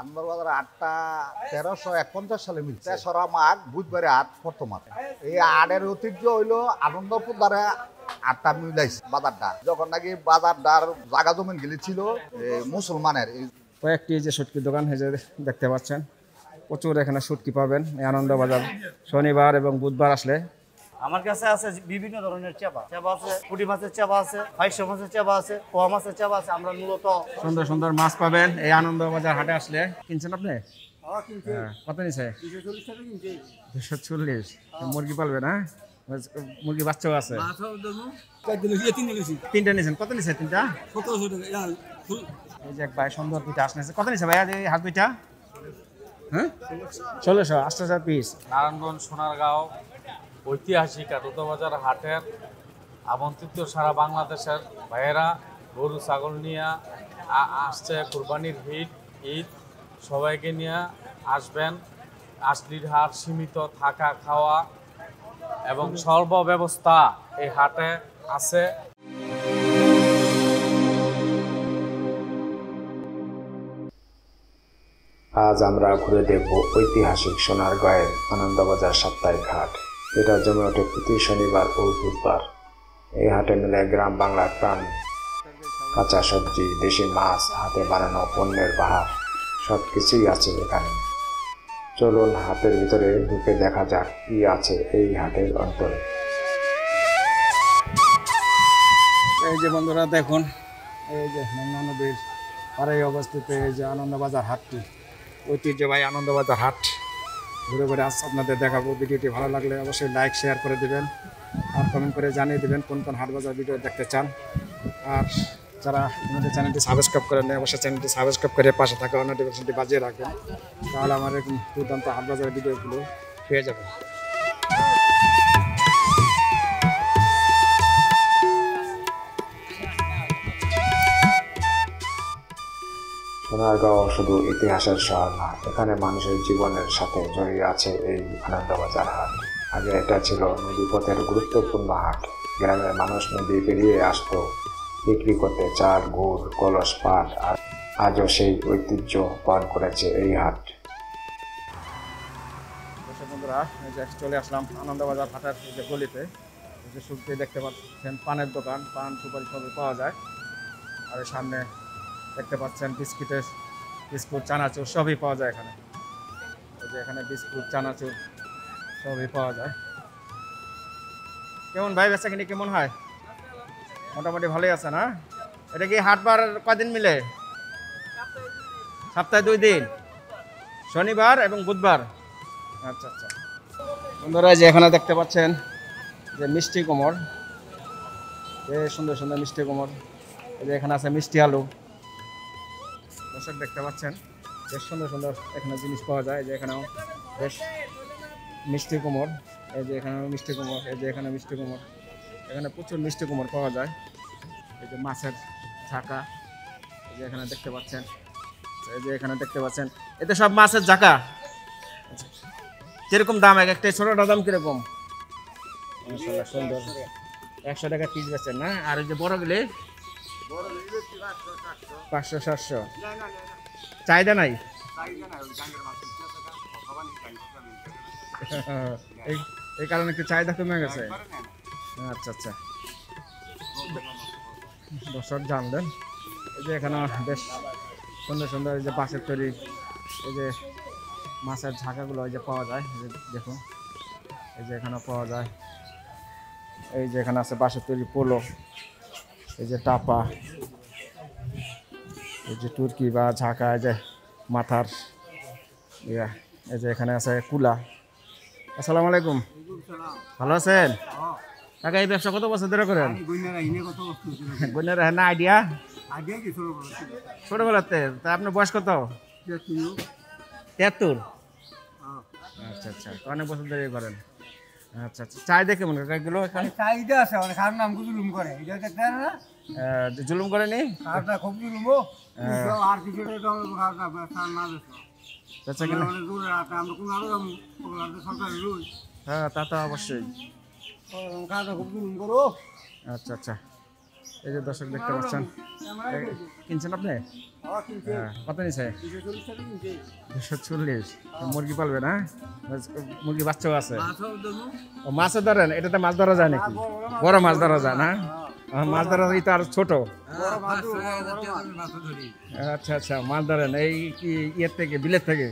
আনন্দবাজার হাটটা 1351 সালে মিলছে। তেসরা মাঘ বুধবারে হাট প্রথম হাট। এই হাটের ঐতিহ্য হইলো আনন্দপুর দ্বারা হাটটা মিলাইছে বাজারটা। যখন নাকি বাজারটার জায়গা জমিন গেছিল মুসলমানের। কয়েকটি যে শুটকির দোকান হেজে দেখতে পাচ্ছেন, প্রচুর এখানে শুটকি পাবেন এই আনন্দবাজার শনিবার এবং বুধবার আসলে। আমার কাছে আছে বিভিন্ন ধরনের চাপা আছে, পুঁটি মাছের চাপা আছে, ফাইসা মাছের চাপা আছে, পোয়া মাছের চাপা আছে। আমরা মূলত সুন্দর সুন্দর মাছ পাবেন এই আনন্দবাজার হাটে আসলে। কিনছেন আপনি? কত নিছে? 240। মুরগি পালবে না? মুরগি বাচ্চাও আছে। তিনটা নিছেন? কত নিছে তিনটা? 1700 টাকা। এই যে এক ভাই সুন্দর দুইটা আসছে। কত নিছে ভাইয়া এই হাত দুইটা? হ্যাঁ 1600 8000 পিস। নারায়ণগঞ্জ সোনারগাঁও ঐতিহাসিক আনন্দবাজার হাটের আমন্ত্রিত সারা বাংলাদেশের ভাইয়েরা গরু ছাগল নিয়ে আসছে। কুরবানির ঈদ সবাইকে নিয়ে আসবেন। আসলির হাট, সীমিত থাকা খাওয়া এবং সর্বব্যবস্থা এই হাটে আছে। আজ আমরা ঘুরে দেখব ঐতিহাসিক সোনারগাঁয়ের আনন্দবাজার সাপ্তাহিক হাট। এটা জমে ওঠে প্রতি শনিবার ও বুধবার। এই হাটে মিলে গ্রাম বাংলার প্রাণ, কাঁচা সবজি, দেশি মাছ, হাতে বানানো পণ্যের বাহার, সব কিছুই আছে এখানে। চলুন হাটের ভিতরে ঢুকে দেখা যাক কি আছে এই হাটের অন্তরে। এই যে বন্ধুরা দেখুন, এই যে মেঘনা নদীর পাড়ে অবস্থিত এই যে আনন্দবাজার হাটটি, ঐতিহ্যবাহী আনন্দবাজার হাট ঘুরে ঘুরে আজ আপনাদের দেখাবো। ভিডিওটি ভালো লাগলে অবশ্যই লাইক শেয়ার করে দেবেন আর কমেন্ট করে জানিয়ে দেবেন কোন কোন হাট বাজার ভিডিও দেখতে চান। আর যারা আমাদের চ্যানেলটি সাবস্ক্রাইব করেন না, অবশ্যই চ্যানেলটি সাবস্ক্রাইব করে পাশে থাকা নোটিফিকেশনটি বাজিয়ে রাখবেন, তাহলে আমার এরকম দুর্দান্ত হাট বাজারের ভিডিওগুলো পেয়ে যাবেন। সোনারগাঁও শুধু ইতিহাসের শহর না, এখানে মানুষের জীবনের সাথে জড়িয়ে আছে এই আনন্দবাজার হাট। আগে এটা ছিল নদীপথের গুরুত্বপূর্ণ হাট। গ্রামের মানুষ নদী পেরিয়ে আসতো বিক্রি করতে চাল, গুড়, কলস, পাট। আর আজও সেই ঐতিহ্য পালন করেছে এই হাট। বন্ধুরা চলে আসলাম আনন্দবাজার হাটের যে গলিতে, যে শুরুতে দেখতে পাচ্ছেন পানের দোকান, পান সুপারি সবই পাওয়া যায়। আর সামনে দেখতে পাচ্ছেন বিস্কুট চানাচুর সবই পাওয়া যায় এখানে। এই যে এখানে বিস্কুট চানাচুর সবই পাওয়া যায়। কেমন ভাই বেচা কিনি কেমন হয়? মোটামুটি ভালোই আছে না? এটা কি হাটবার কদিন মিলে? সপ্তাহে 2 দিন, শনিবার এবং বুধবার। আচ্ছা আচ্ছা বন্ধুরা, যে এখানে দেখতে পাচ্ছেন যে মিষ্টি কুমড়, বেশ সুন্দর সুন্দর মিষ্টি কুমড়। এই যে এখানে আছে মিষ্টি আলু। দর্শক দেখতে পাচ্ছেন বেশ সুন্দর সুন্দর এখানে জিনিস পাওয়া যায়। যে এখানেও বেশ মিষ্টি কুমড়, এই যে এখানে মিষ্টি কুমড়, এই যে এখানে মিষ্টি কুমড়। এখানে প্রচুর মিষ্টি কুমড় পাওয়া যায়। এই যে মাছের ঝাঁকা, এই যে এখানে দেখতে পাচ্ছেন, এই যে এখানে দেখতে পাচ্ছেন, এতে সব মাছের ঝাঁকা। কিরকম দাম? একটা ছোটটা দাম কিরকম? মাশাআল্লাহ সুন্দর, 100 টাকা পিস বেচেন না? আর এই যে বড় গেলে 500-700। চাহিদা নাই? এই কারণে একটু চাহিদা কমে গেছে। আচ্ছা আচ্ছা দর্শক জানলেন, এই যে এখানে বেশ সুন্দর সুন্দর এই যে বাঁশের তৈরি এই যে মাছের ঝাঁকাগুলো এই যে পাওয়া যায়। দেখুন এই যে এখানে পাওয়া যায়। এই যে এখানে আছে বাঁশের তৈরি পোলো, এই যে টাপা, এই যে তুর্কি বা ঝাঁকা, এই যে মাথার ইয়া, এই যে এখানে আছে কুলা। আসসালামু আলাইকুম, ভালো আছেন কাকা? এই ব্যবসা কত বছর ধরে করেন? গইনার না আইডিয়া ছোটবেলাতে? তা আপনার বয়স কত? 73। আচ্ছা আচ্ছা, অনেক বছর ধরে করেন। আচ্ছা আচ্ছা, চাহিদা কেমন কাকা এগুলো? এখানে চাহিদা আছে, অনেক খারাপ নাম জুলুম করে, এটা দেখতে না? জুলুম করেনি? খারাপটা খুব জুলুম। আর কিছু খারাপ না আচ্ছা কেন? আমরা কোন আরো সরকার রুল। হ্যাঁ তা তো অবশ্যই। খারাপটা খুব জুলুম করো। আচ্ছা আচ্ছা, এই যে দর্শক দেখতে পাচ্ছেন, কিনছেন আপনি? হ্যাঁ, কত নিছে? 240। মুরগি পালবে না? মুরগি বাচ্চাও আছে। ও মাছও ধরেন, এটাতে মাছ ধরা যায় নাকি? বড় মাছ ধরা যায় না? মাছ ধরা তো আর ছোট। আচ্ছা আচ্ছা, মাছ ধরেন এই কি ইয়ের থেকে, বিলের থেকে?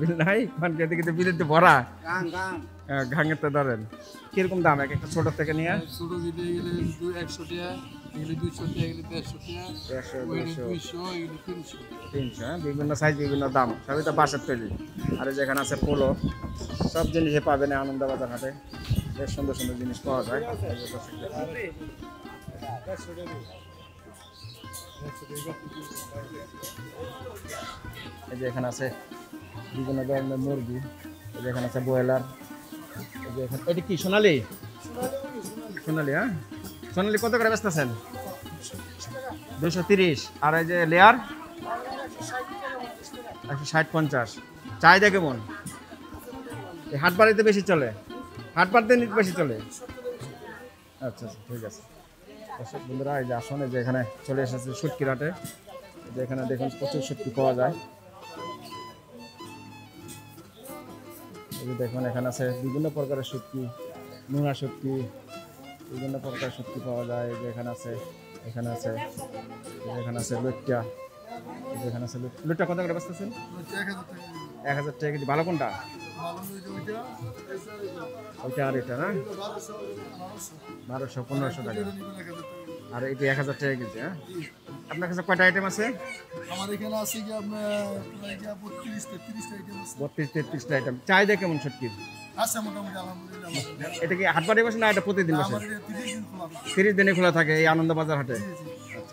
বিল নাই, বিলের তো ভরা। ঘাঙের তো ধরেন কিরকম দাম এক একটা ছোট থেকে নিয়ে? ছোট যেটা গেলে 100 টাকা, এগুলো 200 টাকা, এগুলো 150 টাকা, 300, হ্যাঁ, বিভিন্ন সাইজ বিভিন্ন দাম, সবই তো বাসার তৈরি। আর যেখানে আছে পোলো, সব জিনিসই পাবেন এই আনন্দবাজার হাটে। বেশ সুন্দর সুন্দর জিনিস পাওয়া যায়। এই যে এখানে আছে বিভিন্ন ধরনের মুরগি, এই যে এখানে আছে ব্রয়লার, এই যে এখানে এটা কি সোনালি? সোনালি, হ্যাঁ, সোনালি কত করে বেচতেছেন? 230। আর এই যে লেয়ার 160-50। চাহিদা কেমন? এই হাট বাড়িতে বেশি চলে, হাট বাড়িতে বেশি চলে। আচ্ছা আচ্ছা, ঠিক আছে। দর্শক বন্ধুরা, এই যে আসুন, এই যে এখানে চলে এসেছে শুটকির হাটে। যে এখানে দেখুন প্রচুর শুটকি পাওয়া যায়। এই যে দেখুন এখানে আছে বিভিন্ন প্রকারের শুটকি, নোনা শুটকি, বিভিন্ন প্রকারের শুটকি পাওয়া যায়। এই যে এখানে আছে, এখানে আছে, এখানে আছে লুটটা, এখানে আছে লুটটা। কত করে বেচতেছেন? 1000 টাকা কেজি। ভালো কোনটা? ওইটা আর এটা না? 1200-1500 টাকা। আর এটা 1000 টাকা কেজি। হ্যাঁ, আপনার কাছে কয়টা আইটেম আছে? আমার এখানে আছে কি আপনার 32-33 আইটেম আছে। 32-33টা আইটেম। চাহিদা কেমন শুটকির? আছে মোটামুটি, আলহামদুলিল্লাহ। এটা কি হাট বাড়ি বসে না এটা প্রতিদিন বসে? আমাদের 30 দিন খোলা থাকে। 30 দিনে খোলা থাকে এই আনন্দবাজার হাটে। জি জি,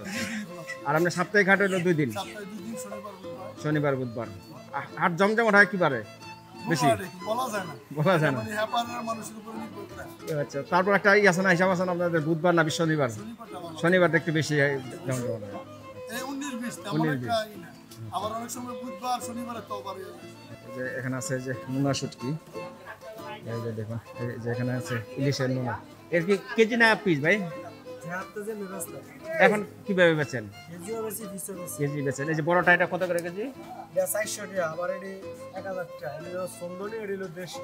30 দিন খোলা থাকে। আর আপনার সাপ্তাহিক হাট হলো 2 দিন, সপ্তাহে 2 দিন, শনিবার বুধবার। শনিবার বুধবার। হাট জমজমাট হয় কি বারে বেশি? বলা যায় না, বলা যায় না। মানে হ্যাপারের মানুষের উপর নির্ভর করে। আচ্ছা, তারপর একটা আছে না, হিসাব আছে না আপনাদের, বুধবার না শনিবার? শনিবারটা একটু বেশি জমজমাট হয়। এই 19-20 তেমন একটা ই না। আবার অনেক সময় বুধবার শনিবারে তো আবার যে এখানে আছে যে নোনা শুটকি, এই যে দেখুন, এই যে এখানে আছে ইলিশের নোনা। এর কি কেজি না পিস ভাই? এখন কিভাবে বেচেন? কেজি বেচেন। এই যে বড়টা, এটা কত করে কেজি? 400 টাকা। আবার এটি 1000 টাকা। এটি সুন্দরী, এটি হলো দেশি।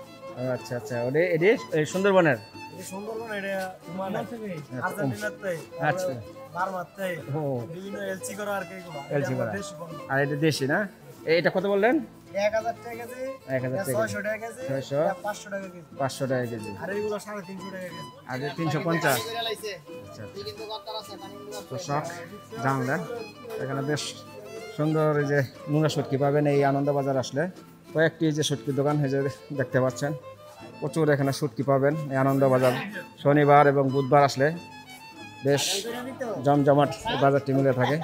আচ্ছা আচ্ছা, ওটা এটি সুন্দরবনের? এটি সুন্দরবন, এটা উমানা থেকে, আর্জেন্টিনার থেকে, আচ্ছা, বার্মার থেকে, ও বিভিন্ন এলসি করা আর কি এগুলো। এলচি করা। দেশি পণ্য। আর এটা দেশি না? এটা কত বললেন? 1000 টাকা কেজি, 1000 টাকা, 600 টাকা কেজি, 600, 500 টাকা কেজি। 500 টাকা কেজি। আর এইগুলো 350 টাকা কেজি। আর 350। আচ্ছা, তো শখ জানলেন, এখানে বেশ সুন্দর এই যে নোনা শুটকি পাবেন এই আনন্দবাজার আসলে। কয়েকটি যে শুটকির দোকান, এই যে দেখতে পাচ্ছেন, প্রচুর এখানে শুটকি পাবেন এই আনন্দবাজার। শনিবার এবং বুধবার আসলে বেশ জমজমাট বাজারটি মিলে থাকে।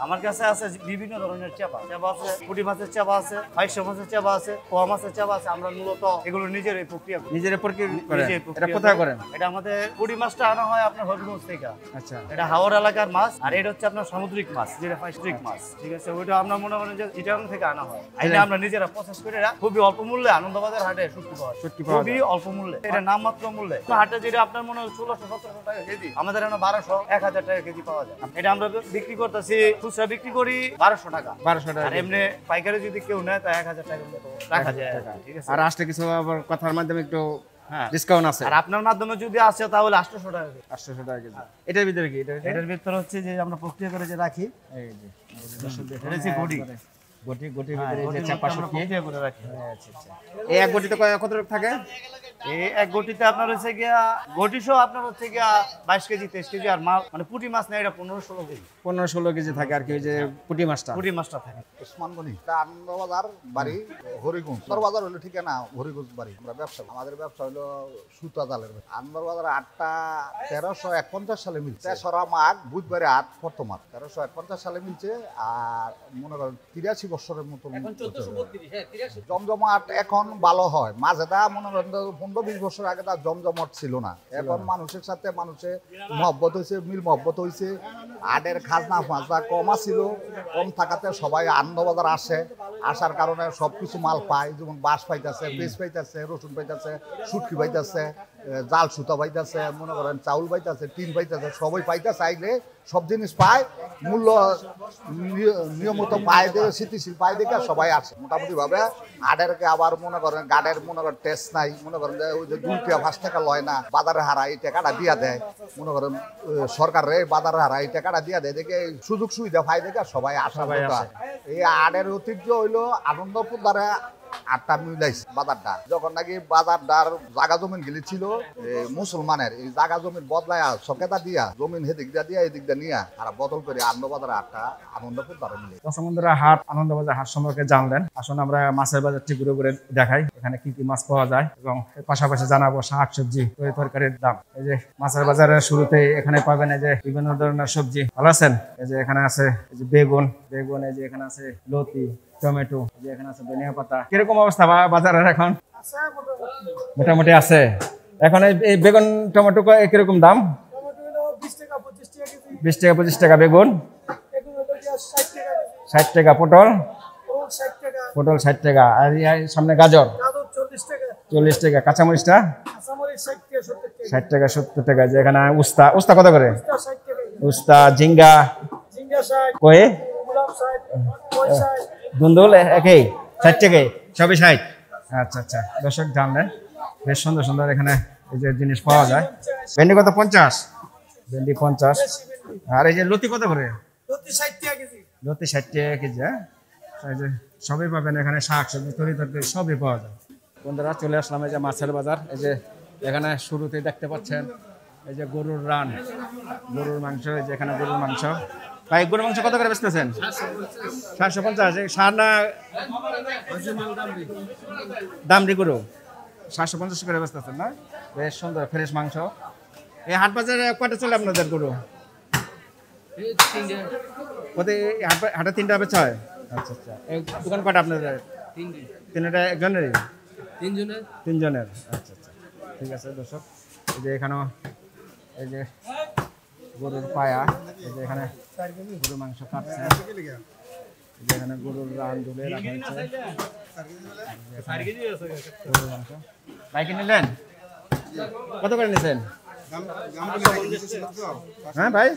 আমার কাছে আছে বিভিন্ন ধরনের চাপা আছে, পুঁটি মাছের চাপা আছে, 500 মাছের চাপা আছে, পোয়া মাছের চাপা আছে। আমরা মূলত এগুলো নিজের প্রক্রিয়া করি। নিজের প্রক্রিয়া করেন? নিজের এটা প্রক্রিয়া কোথায় করি। করেন? এটা আমাদের পুঁটি মাছটা আনা হয় আপনার হবিগঞ্জ থেকে। আচ্ছা, এটা হাওড় এলাকার মাছ। আর এটা হচ্ছে আপনার সামুদ্রিক মাছ, যেটা সামুদ্রিক মাছ, ঠিক আছে। ওইটা আমরা মনে করেন যে চিটাগাং থেকে আনা হয়। এটা আমরা নিজেরা প্রসেস করে খুবই অল্প মূল্যে আনন্দবাজার হাটে শুটকি পাওয়া যায়। শুটকি পাওয়া খুবই অল্প মূল্যে, এটা নামমাত্র মূল্যে। হাটে যেটা আপনার মনে হয় 1600-1700 টাকা কেজি, আমাদের এখানে 1200-1000 টাকা কেজি পাওয়া যায়। এটা আমরা বিক্রি করতেছি, খুচরা বিক্রি করি 1200 টাকা। 1200 টাকা। আর এমনি পাইকারি যদি কেউ নেয় তা 1000 টাকার মতো রাখা যায়, ঠিক আছে। আর আসলে কিছু আবার কথার মাধ্যমে একটু হ্যাঁ, ডিসকাউন্ট আছে। আর আপনার মাধ্যমে যদি আসে তাহলে 800 টাকা কেজি। 800 টাকা কেজি। এটার ভিতরে কি? এটার ভিতরে হচ্ছে যে আমরা প্রক্রিয়া করে যে রাখি, এই যে দর্শক দেখুন, এটা হচ্ছে গড়ি। গটির ভিতরে এই যে চাপা শুটকি। প্রক্রিয়া করে রাখি। আচ্ছা আচ্ছা, এই এক গটিতে কত টাকা থাকে? এই এক গটিতে আপনার হচ্ছে গিয়া গটি সহ আপনার হচ্ছে গিয়া 22 কেজি 23 কেজি। আর মাছ মানে পুঁটি মাছ না, এটা 15-16 কেজি 15-16 কেজি থাকে আর কি, ওই যে পুঁটি মাছটা। পুঁটি মাছটা থাকে। ওসমান গনি, আনন্দবাজার বাড়ি হরিগঞ্জ। আনন্দবাজার হলো ঠিকানা হরিগঞ্জ বাড়ি। আমরা ব্যবসা, আমাদের ব্যবসা হলো সুতা জালের। আনন্দবাজার 8টা 1351 সালে মিলছে। তেসরা মাঘ বুধবারে 8 প্রথমার 1351 সালে মিলছে। আর মনে করেন 83 বছরের মতো জমজমাট এখন ভালো হয়। মাঝেটা মনে করেন 15-20 বছর আগে তার জমজমাট ছিল না। এখন মানুষের সাথে মানুষের মহব্বত হয়েছে, মিল মহব্বত হয়েছে। আডের খাজনা ফাজনা কম ছিল, কম থাকাতে সবাই আনন্দবাজার আসে। আসার কারণে সবকিছু মাল পায়, যেমন বাঁশ পাইতেছে, পেঁয়াজ পাইতেছে, রসুন পাইতেছে, শুটকি পাইতেছে, জাল সুতা পাইতেছে, মনে করেন চাউল পাইতেছে, টিন পাইতেছে, সবাই পাইতেছে। আইলে সব জিনিস পায়, মূল্য নিয়মিত পায় দেখে, স্থিতিশীল পায় দেখে সবাই আসে মোটামুটি ভাবে। আডেরকে আবার মনে করেন গাডের মনে করেন টেস্ট নাই, মনে করেন যে ওই যে 2 টাকা 5 টাকা লয় না, বাজারে হারা এই টাকাটা দিয়া দেয়, মনে করেন সরকারে বাজারে হারা এই টাকাটা দিয়া দেয় দেখে সুযোগ সুবিধা পায় দেখে সবাই আসা। এই আডের ঐতিহ্য হইলো আনন্দপুর দ্বারা আটটা মিলাইছে বাজারটা। যখন নাকি বাজারটার জায়গা জমিন গেলে ছিল মুসলমানের, এই জায়গা জমিন বদলায় সকেতা দিয়া জমিন হেদিক দিয়া এদিক দিয়া নিয়ে আর বদল করে আনন্দবাজারে আটটা আনন্দপুর দ্বারা মিলে। দর্শক বন্ধুরা, হাট আনন্দবাজার হাট সম্পর্কে জানলেন। আসুন আমরা মাছের বাজারটি ঘুরে ঘুরে দেখাই, এখানে কি কি মাছ পাওয়া যায় এবং পাশাপাশি জানাবো শাক সবজি তরকারির দাম। এই যে মাছের বাজারের শুরুতে এখানে পাবেন এই যে বিভিন্ন ধরনের সবজি। ভালো আছেন? এই যে এখানে আছে এই যে বেগুন, এই যে এখানে আছে লতি, টমেটো, যে এখানে আছে ধনিয়া পাতা। কিরকম অবস্থা বাজারের এখন? মোটামুটি আছে। এখন এই বেগুন টমেটো কিরকম দাম? 20 টাকা 25 টাকা বেগুন, 60 টাকা পটল 60 টাকা, আর সামনে গাজর 40 টাকা, কাঁচামরিচটা 60 টাকা 70 টাকা। যে এখানে উস্তা কত করে? উস্তা, ঝিঙ্গা কই, দুন্দুল একই 60 টাকায়, সবই 60। আচ্ছা আচ্ছা, দর্শক জানলেন, বেশ সুন্দর সুন্দর এখানে এই যে জিনিস পাওয়া যায়। ভেন্ডি কত? 50, ভেন্ডি 50। আর এই যে লতি কত করে? লতি 60 টাকা কেজি। হ্যাঁ, এই যে সবই পাবেন এখানে, শাক সবজি তরকারি সবই পাওয়া যায়। বন্ধুরা, চলে আসলাম এই যে মাছের বাজার। এই যে এখানে শুরুতেই দেখতে পাচ্ছেন এই যে গরুর রান, গরুর মাংস। এই যে এখানে গরুর মাংস। ভাই, গরুর মাংস কত করে বেচতেছেন? 750। সার না দামড়ি গরু 750 করে বেচতেছেন না? বেশ সুন্দর ফ্রেশ মাংস। এই হাট বাজারে কয়টা চলে আপনাদের গরু? হাটে 3টা বেচা হয়? আচ্ছা আচ্ছা। এই দোকান কয়টা আপনাদের? 3টা। একজনেরই? 3জনের। আচ্ছা আচ্ছা, ঠিক আছে। দর্শক, এই যে এখানেও এই যে গরুর পায়া, এই যে এখানে গরুর মাংস কাটছে, এই যে এখানে গরুর রান ধুলে রাখা হচ্ছে গরুর মাংস। ভাই, কি নিলেন? কত করে নিছেন? হ্যাঁ ভাই,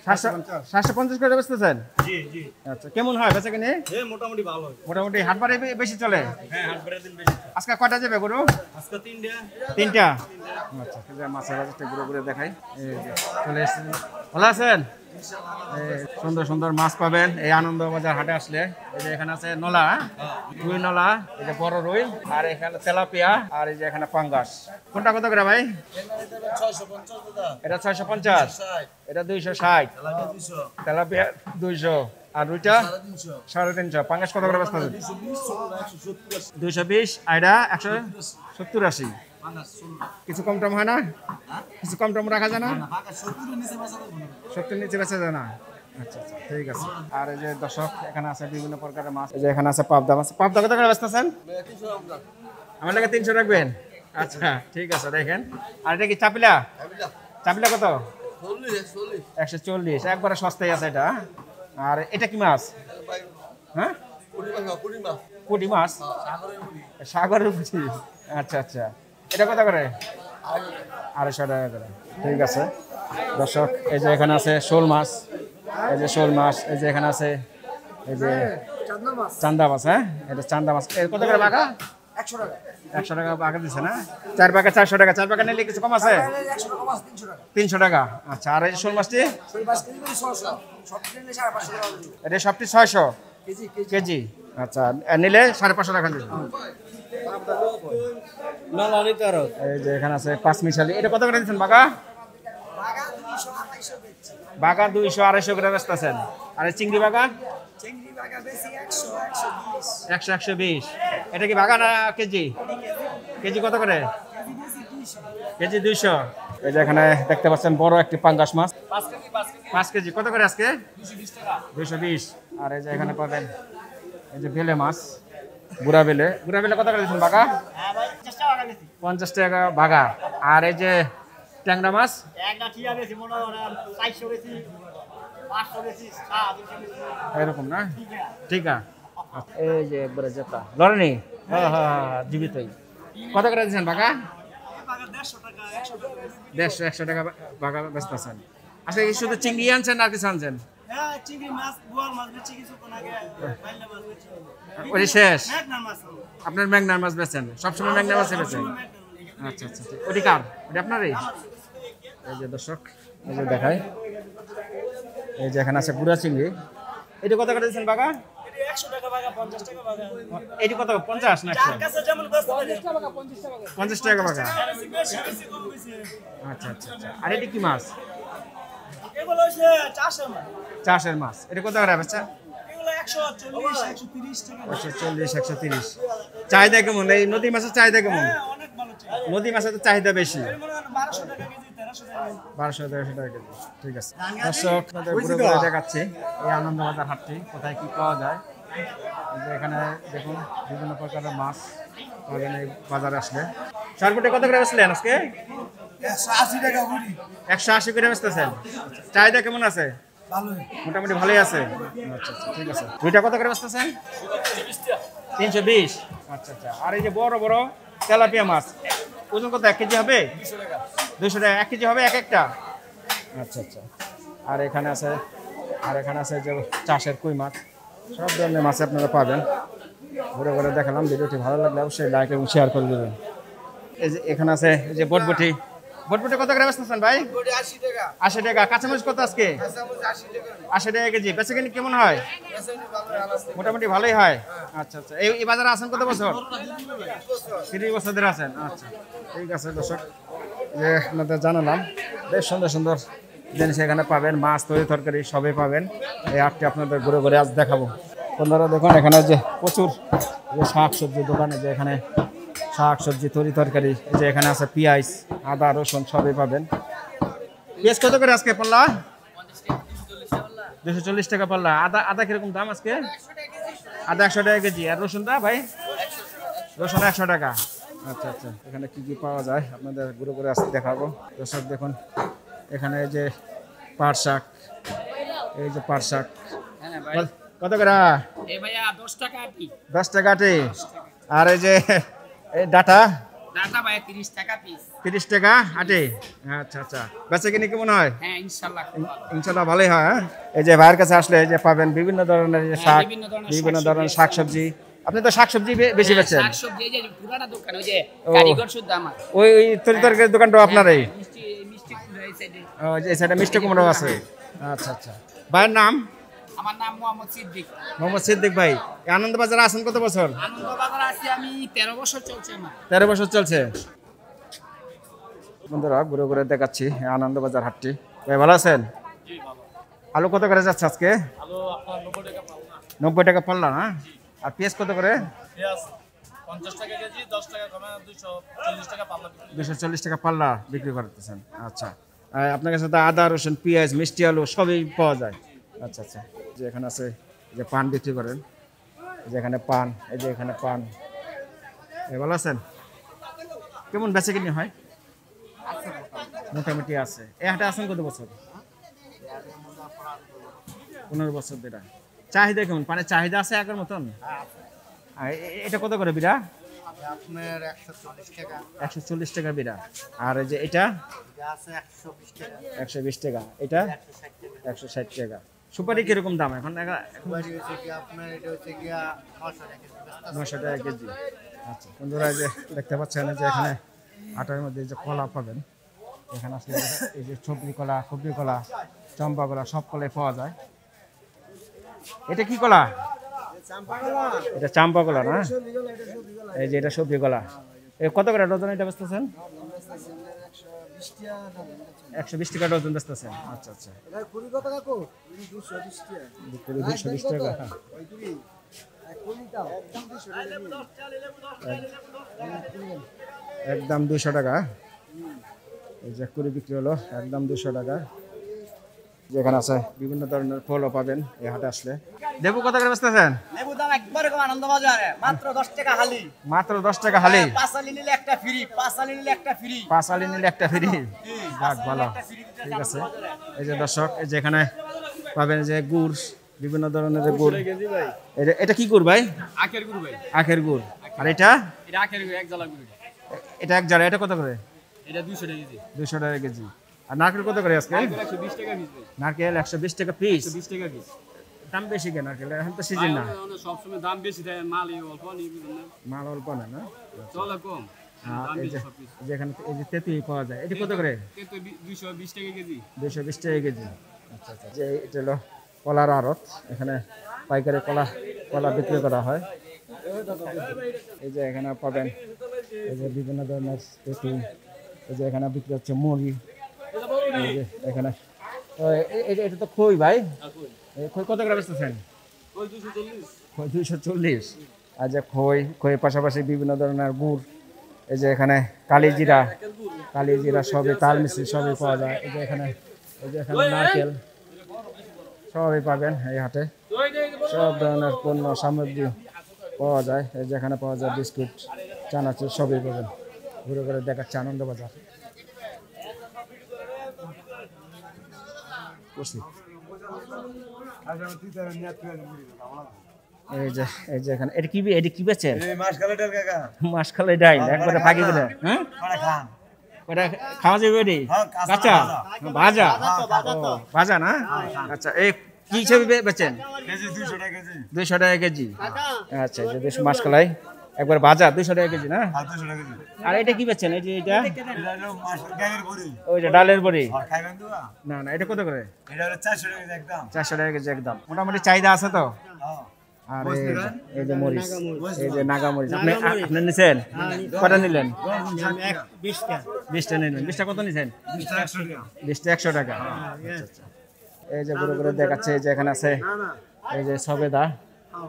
750 করে বেচতেছেন? আচ্ছা, কেমন হয় বেচা কিনে? মোটামুটি ভালো হয়। মোটামুটি হাটবারে বেশি চলে? হ্যাঁ, হাটবারের দিন বেশি। আজকে কয়টা যাবে গরু? আজকে 3টা। 3টা। আচ্ছা, মাছের বাজারটা ঘুরে ঘুরে দেখাই। এই যে চলে এসেছেন। ভালো আছেন? সুন্দর সুন্দর মাছ পাবেন এই আনন্দবাজার হাটে আসলে। এই যে এখানে আছে নলা, রুই নলা, এই যে বড় রুই, আর এখানে তেলাপিয়া, আর এই যে এখানে পাঙ্গাস। কোনটা কত করে ভাই? এটা 650, এটা 260, তেলাপিয়া 200, আর রুইটা 350। পাঙ্গাস কত করে বেচতে? 220, আর এটা 170-80। কিছু কম টম হয় না? কিছু কম টম রাখা যায় না? 70 নিচে বেচা যায় না? আচ্ছা আচ্ছা, ঠিক আছে। আর এই যে দর্শক, এখানে আছে বিভিন্ন প্রকারের মাছ। এই যে এখানে আছে পাবদা মাছ। পাবদা কত করে বেচতেছেন? আমার লাগে 300 রাখবেন? আচ্ছা, ঠিক আছে। দেখেন, আর এটা কি চাপিলা? চাপিলা কত? 140। একবারে সস্তায় আছে এটা। আর এটা কি মাছ? হ্যাঁ, পুঁটি মাছ, সাগরের পুঁটি। আচ্ছা আচ্ছা, এটা কত করে? 250 টাকা করে। ঠিক আছে দর্শক, এই যে এখানে আছে শোল মাছ, এই যে শোল মাছ। এই যে এখানে আছে এই যে চান্দা মাছ। হ্যাঁ, এটা চান্দা মাছ। কত করে বাঘা? 100 টাকা বাঘা দিচ্ছে না? 4 বাঘা 400 টাকা। 4 বাঘা নিলে কিছু কম আছে? 300 টাকা। আচ্ছা, আর এই শোল মাছটি? এটা সবটি 600 কেজি। আচ্ছা, নিলে 550 টাকা দিবে। এই যে এখানে আছে পাঁচমিশালি। এটা কত করে দিচ্ছেন বাঘা? বাঘা 200-250 করে বেচতেছেন। আর চিংড়ি বাঘা? 100-120। এটা কি বাঘা না কেজি? কেজি কত করে? কেজি 200। এই যে এখানে দেখতে পাচ্ছেন বড় একটি পাঙ্গাস মাছ, 5 কেজি। কত করে আজকে? 220। আর এই যে এখানে পাবেন এই যে বেলে মাছ, বুড়া বেলে। বুড়া বেলে কত করে দিচ্ছেন বাঘা? 50 টাকা বাঘা। আর এই যে ট্যাংরা মাছ? এরকম না? ঠিক আছে। এই যে একবারে জেতা লড়নি। হ্যাঁ হ্যাঁ, জীবিতই। কত করে দিচ্ছেন বাঘা? 150 টাকা বাঘা বেচতেছেন। আচ্ছা এই শুধু চিংড়ি আনছেন আর কিছু আনছেন? হ্যাঁ চিংড়ি মাছ বোয়াল মাছ বেচি কিছুক্ষণ আগে বাইলা মাছ বেচি ওই শেষ মেঘনার মাছ আপনার ম্যাগনার মাছ বেচেন সবসময় ম্যাগনার মাছ বেচেন? আচ্ছা আচ্ছা ওটি কার ওটা আপনারই? এই যে দর্শক এই যে দেখায় এই যে এখানে আছে গুড়া চিংড়ি। এটা কত করে দিচ্ছেন বাঘা? এটা 100 টাকা বাগা 50 টাকা বাগা এটি কত 50 না 100? যার কাছে যেমন ব্যস্ত পারে 50 টাকা বাঘা। বেশি বেশি কম বেশি আচ্ছা আচ্ছা আচ্ছা আর এটি কি মাছ? এগুলো হচ্ছে চাষের মাছ চাষের মাছ। এটা কত করে বেচা? এগুলো 140 130 টাকা 140 130। চাহিদা কেমন এই নদী মাছের চাহিদা কেমন? অনেক ভালো চাই নদী মাছের তো চাহিদা বেশি। এর মনে হয় 1200 টাকা কেজি 1300 টাকা 1200 টাকা কেজি। ঠিক আছে দর্শক আপনাদের ঘুরে ঘুরে দেখাচ্ছি এই আনন্দবাজার হাটটি কোথায় কি পাওয়া যায়। এই যে এখানে দেখুন বিভিন্ন প্রকারের মাছ পাবেন এই বাজারে আসলে। শার্কুটে কত করে বেচলেন আজকে? 180 টাকা বুড়ি 180 করে বেচতেছেন। চাহিদা কেমন আছে? ভালোই মোটামুটি ভালোই আছে। আচ্ছা আচ্ছা ঠিক আছে। দুইটা কত করে বেচতেছেন? 320। আচ্ছা আচ্ছা আর এই যে বড় বড় তেলাপিয়া মাছ ওজন কত 1 কেজি হবে? 200 টাকা 1 কেজি হবে এক একটা? আচ্ছা আচ্ছা আর এখানে আছে যে চাষের কই মাছ সব ধরনের মাছ আপনারা পাবেন। ঘুরে ঘুরে দেখালাম। ভিডিওটি ভালো লাগলে অবশ্যই লাইক এবং শেয়ার করে দেবেন। এই যে এখানে আছে এই যে বটবটি কত করে বেচতেছেন ভাই? 80 টাকা 80 টাকা। কাঁচামরিচ কত আজকে? 80 টাকা কেজি। বেচাকেনি কেমন হয়? মোটামুটি ভালোই হয়। আচ্ছা আচ্ছা এই বাজারে আছেন কত বছর? 30 বছর ধরে আছেন। আচ্ছা ঠিক আছে দর্শক যে আপনাদের জানালাম বেশ সুন্দর সুন্দর জিনিস এখানে পাবেন। মাছ তৈরি তরকারি সবই পাবেন। এই হাটটি আপনাদের ঘুরে ঘুরে আজ দেখাবো। বন্ধুরা দেখুন এখানে যে প্রচুর যে শাক সবজির দোকানে যে এখানে শাক সবজি তরি তরকারি এই যে এখানে আছে পেঁয়াজ আদা রসুন সবই পাবেন। পেঁয়াজ কত করে আজকে পাল্লা? 240 টাকা পাল্লা। আদা কিরকম দাম আজকে? আদা 100 টাকা কেজি। আর রসুনটা ভাই? রসুন 100 টাকা। আচ্ছা আচ্ছা এখানে কি কি পাওয়া যায় আপনাদের ঘুরে ঘুরে আসতে দেখাবো। দর্শক দেখুন এখানে এই যে পাট শাক এই যে পাট শাক কত করে? 10 টাকা আটি। 10 টাকা আটি। আর এই যে এই ডাটা ভাই 30 টাকা পিস। 30 টাকা আটি। আচ্ছা আচ্ছা বেচা কিনে কেমন হয়? হ্যাঁ ইনশাআল্লাহ ইনশাআল্লাহ ভালোই হয়। এই যে ভাইয়ের কাছে আসলে এই যে পাবেন বিভিন্ন ধরনের শাক বিভিন্ন ধরনের শাক সবজি। আপনি তো শাক সবজি বেশি বেচেন? শাক সবজি এই যে পুরানা দোকান ওই যে কারিগর শুদ্ধ আমার ওই তরি তরকারির দোকানটা আপনারই? মিষ্টি কুমড়া এই সাইডে। ও এই সাইডে মিষ্টি কুমড়ো আছে। আচ্ছা আচ্ছা ভাইয়ের নাম? আমার নাম মোহাম্মদ সিদ্দিক। মোহাম্মদ সিদ্দিক ভাই। এই আনন্দবাজারে আছেন কত বছর? আনন্দবাজারে আছি আমি 13 বছর চলছে আমার। 13 বছর চলছে। বন্ধুরা ঘুরে ঘুরে দেখাচ্ছি এই আনন্দবাজার হাটটি। ভাই ভালো আছেন? আলু কত করে যাচ্ছে আজকে? আলু আপনার 90 টাকা পাল্লা। 90 টাকা পাল্লা না? আর পেঁয়াজ কত করে? পেঁয়াজ 50 টাকা কেজি, 10 টাকা কমে 240 টাকা পাল্লা। 240 টাকা পাল্লা বিক্রি করতেছেন। আচ্ছা আর আপনার কাছে তো আদা রসুন পেঁয়াজ মিষ্টি আলু সবই পাওয়া যায়। আচ্ছা আচ্ছা যে এখানে আছে যে পান বিক্রি করেন এই যে এখানে পান এই যে এখানে পান। ভালো আছেন? কেমন বেচে কিনি হয়? মোটামুটি আছে। এই হাটে আছেন কত বছর? 15 বছর ধরে। চাহিদা কেমন? পানের চাহিদা আছে আগের মতন? আর এটা কত করে বিড়া? আপনার 140 টাকা 140 টাকা বিড়া। আর এই যে এটা আছে 120 টাকা 120 টাকা। এটা 160 টাকা। সুপারি কিরকম দাম এখন? বাড়ি হচ্ছে কি আপনার এটা হচ্ছে কি 900 টাকা কেজি। আচ্ছা বন্ধুরা যে দেখতে পাচ্ছেন যে এখানে আটার মধ্যে যে কলা পাবেন এখানে আসলে এই যে সবজি কলা খুবরি কলা চম্পা কলা সব কলাই পাওয়া যায়। এটা কি কলা? এটা চাম্পা কলা না? এই যে এটা সবজি কলা। কত করে ডজন এটা বেচতেছেন? 120 টাকা ডজন বেচতেছেন। আচ্ছা আচ্ছা 220 টাকা। একদম 200 টাকা। এই যে কুড়ি বিক্রি হলো একদম 200 টাকা। যেখানে আছে বিভিন্ন ধরনের ফলও পাবেন এই হাটে আসলে। লেবু কত করে বেচতেছেন? লেবু দাম একবারে কম আনন্দবাজারে মাত্র 10 টাকা হালি। মাত্র 10 টাকা হালি। 5 আলি নিলে একটা ফ্রি, 5 আলি নিলে একটা ফ্রি। 5 আলি নিলে একটা ফ্রি। যাক ভালো ঠিক আছে। এই যে দর্শক এই যে এখানে পাবেন যে গুড় বিভিন্ন ধরনের যে গুড়। এটা কি গুড় ভাই? আখের গুড় ভাই। আখের গুড়। আর এটা? এটা আখের গুড় এক জালা গুড়। এটা এক জারা। এটা কত করে? এটা 200 টাকা কেজি। 200 টাকা কেজি। আর নারকেল কত করে আজকে? 120 টাকা পিস ভাই। নারকেল 120 টাকা পিস। 120 টাকা পিস। দাম বেশি কেন নারকেল? এখন তো সিজন না। সব সময় দাম বেশি থাকে, মালই অল্প নিয়ে বুঝুন না। মাল অল্প না, না? চলে কম। দাম এই বেশি সব কিছু। যেখানে এই যে তেঁতুল পাওয়া যায়, এটা কত করে? কিন্তু 220 টাকা কেজি। 220 টাকা কেজি। আচ্ছা আচ্ছা। যে এটা হলো কলার আড়ত, এখানে পাইকারি কলা বিক্রি করা হয়। এই যে এখানে পাবেন এই যে বিভিন্ন ধরনের তেঁতুল, এই যে এখানে বিক্রি হচ্ছে মুড়ি, এই যে এখানে এটা তো খই ভাই, খই কত করে বেচতেছেন? ওই 240। খই 240। আর যে খইয়ের পাশাপাশি বিভিন্ন ধরনের গুড়, এই যে এখানে কালি জিরা সবই, তাল মিশ্রি সবই পাওয়া যায়। এই যে এখানে নারকেল সবই পাবেন এই হাটে। সব ধরনের পণ্য সামগ্রী পাওয়া যায়। এই যে এখানে পাওয়া যায় বিস্কুট, চানাচুর সবই পাবেন। ঘুরে ঘুরে দেখাচ্ছে আনন্দবাজার। এই যে এখানে এটা কি বেচেন? মাসকালাই ডাইল একবারে ফাঁকি করে, হ্যাঁ ওটা খাওয়া যাবে? এটি কাঁচা ভাজা? ভাজা না? আচ্ছা, এই কি হিসেবে বেচেন? 200 টাকা কেজি। আচ্ছা, এই যে মাসকালাই একবার ভাজা 200 টাকা কেজি না? আর এটা কি বেচেন? এই যে এটা ওই যে ডালের বড়ি। না না, এটা কত করে? 400 টাকা কেজি একদম। মোটামুটি চাহিদা আছে তো? আর এই যে মরিচ, এই যে নাগা মরিচ আপনি নিছেন? কটা নিলেন? 20টা নিলেন। 20টা কত নিছেন? 20টা 100 টাকা। আচ্ছা আচ্ছা। এই যে ঘুরে ঘুরে দেখাচ্ছে, এই যে এখানে আছে এই যে সবেদা।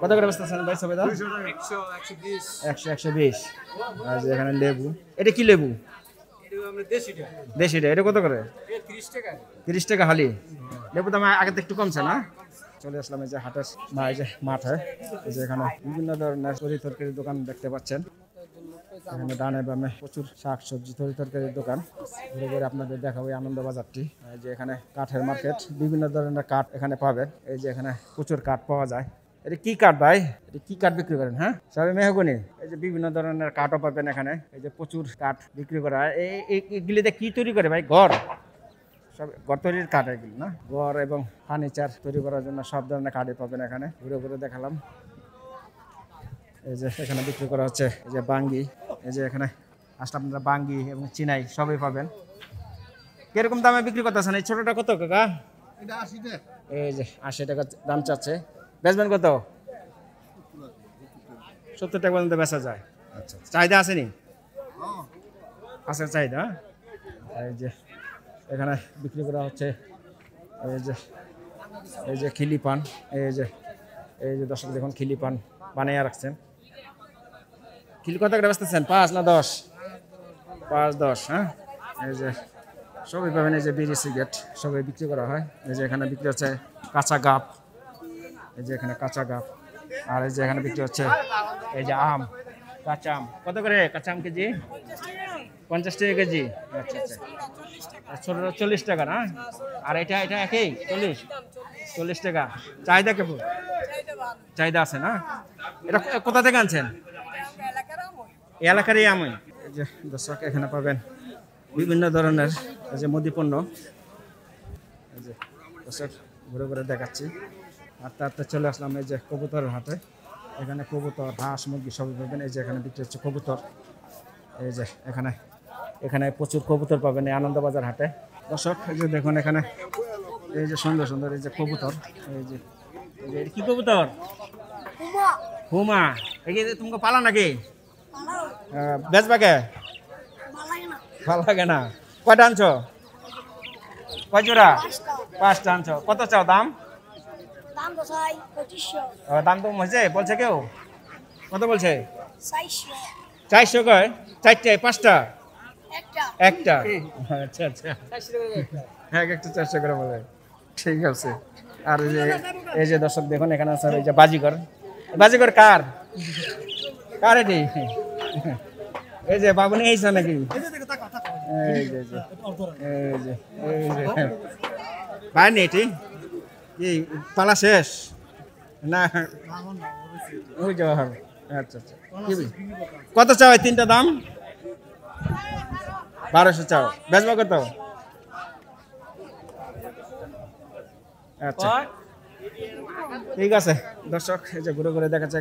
কত করে বেচতেছেন ভাই সবেদা? 100 120। আর যে এখানে লেবু, এটা কি লেবু? দেশিটা। এটা কত করে? 30 টাকা হালি। লেবু দাম আগে তো একটু কমছে না? চলে আসলাম এই যে হাটের এই যে মাঠে। এই যে এখানে বিভিন্ন ধরনের তরকারির দোকান দেখতে পাচ্ছেন। এখানে ডানে বামে প্রচুর শাক সবজি তরকারির দোকান। ঘুরে ঘুরে আপনাদের দেখাবো এই আনন্দ বাজারটি। এই যে এখানে কাঠের মার্কেট, বিভিন্ন ধরনের কাঠ এখানে পাবেন। এই যে এখানে প্রচুর কাঠ পাওয়া যায়। এটা কি কাঠ ভাই? এটা কি কাঠ বিক্রি করেন? হ্যাঁ, সবই মেহগনি। এই যে বিভিন্ন ধরনের কাঠও পাবেন এখানে। এই যে প্রচুর কাঠ বিক্রি করা হয়। এইগুলিতে কি তৈরি করে ভাই? ঘর, সব ঘর তৈরির কাঠ এগুলো না? ঘর এবং ফার্নিচার তৈরি করার জন্য সব ধরনের কাঠই পাবেন এখানে। ঘুরে ঘুরে দেখালাম। এই যে এখানে বিক্রি করা হচ্ছে এই যে বাঙ্গি। এই যে এখানে আসলে আপনারা বাঙ্গি এবং চিনাই সবই পাবেন। কিরকম দামে বিক্রি করতেছেন? এই ছোটটা কত কাকা? এই যে 80 টাকা দাম চাচ্ছে। বেচবেন কত? 70 টাকা পর্যন্ত বেচা যায়। আচ্ছা, চাহিদা আসেনি? আছে চাহিদা। এই যে এখানে বিক্রি করা হচ্ছে এই যে খিলি পান। এই যে দর্শক দেখুন, খিলি পান বানিয়ে রাখছেন। খিলি কত করে বেচতেছেন? 5 না 10? 5 10। হ্যাঁ, এই যে সবই পাবেন। এই যে বিড়ি সিগারেট সবই বিক্রি করা হয়। এই যে এখানে বিক্রি হচ্ছে কাঁচা গাপ। এই যে এখানে কাঁচা গাপ। আর এই যে এখানে বিক্রি হচ্ছে এই যে আম, কাঁচা আম। কত করে কাঁচা আম কেজি? 50 টাকা কেজি। আচ্ছা আচ্ছা। ছোটটা 40 টাকা না? আর এটা একই 40 টাকা। চাহিদা কেমন? চাহিদা আছে না? এটা কোথা থেকে আনছেন? এলাকারই আমি। এই যে দর্শক এখানে পাবেন বিভিন্ন ধরনের এই যে মুদি পণ্য। এই যে দর্শক ঘুরে ঘুরে দেখাচ্ছি। আর তারপরে চলে আসলাম এই যে কবুতরের হাটে। এখানে কবুতর, হাঁস, মুরগি সবই পাবেন। এই যে এখানে বিক্রি হচ্ছে কবুতর। এই যে এখানে প্রচুর কবুতর পাবেন এই আনন্দবাজার হাটে। দর্শক এই যে দেখুন এখানে এই যে সুন্দর সুন্দর এই যে কবুতর। এই যে কি কবুতর? হুমা। এই যে তুমি পালা নাকি? বেচবা কে? ভালো লাগে না। কয়টা আনছো? কয় জোড়া? 5টা আনছো। কত চাও দাম? দাম তো হয়েছে বলছে কেউ? কত বলছে? 400 কয়? 4টে 5টা? একটা। আচ্ছা আচ্ছা। হ্যাঁ, একটা 400 করে বলে। ঠিক আছে। আর এই যে দর্শক দেখুন এখানে আছে এই যে বাজিগর। বাজিগর কার এটি? এই যে বাবু নেই নাকি? এই যে ভাই নেই এটি কি পালা শেষ না? ওই যাওয়া হবে। আচ্ছা আচ্ছা। কত চাও 3টা দাম? 1200 চাও, বেচবো কত? আচ্ছা ঠিক আছে দর্শক, এই যে ঘুরে ঘুরে দেখাচ্ছে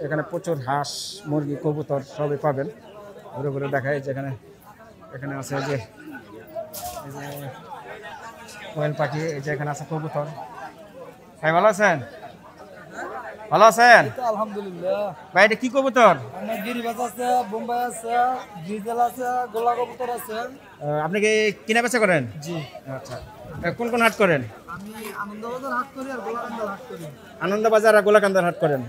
এখানে প্রচুর হাঁস মুরগি কবুতর সবই পাবেন। ঘুরে ঘুরে দেখায় যে এখানে আছে এই যে কোয়েল পাখি, এই যে এখানে আছে কবুতর। ভাই ভালো আছেন? ভালো আছেন আলহামদুলিল্লাহ। ভাই এটা কি কবুতর? আমার গিরিবাজ আছে, বোম্বাই আছে, গ্রিজেল আছে, গোলা কবুতর আছে। আপনি কি কিনা বেচা করেন? জি। আচ্ছা কোন কোন হাট করেন? আমি আনন্দবাজার হাট করি আর গোলাকান্দার হাট করি। আনন্দবাজার আর গোলাকান্দার হাট করেন।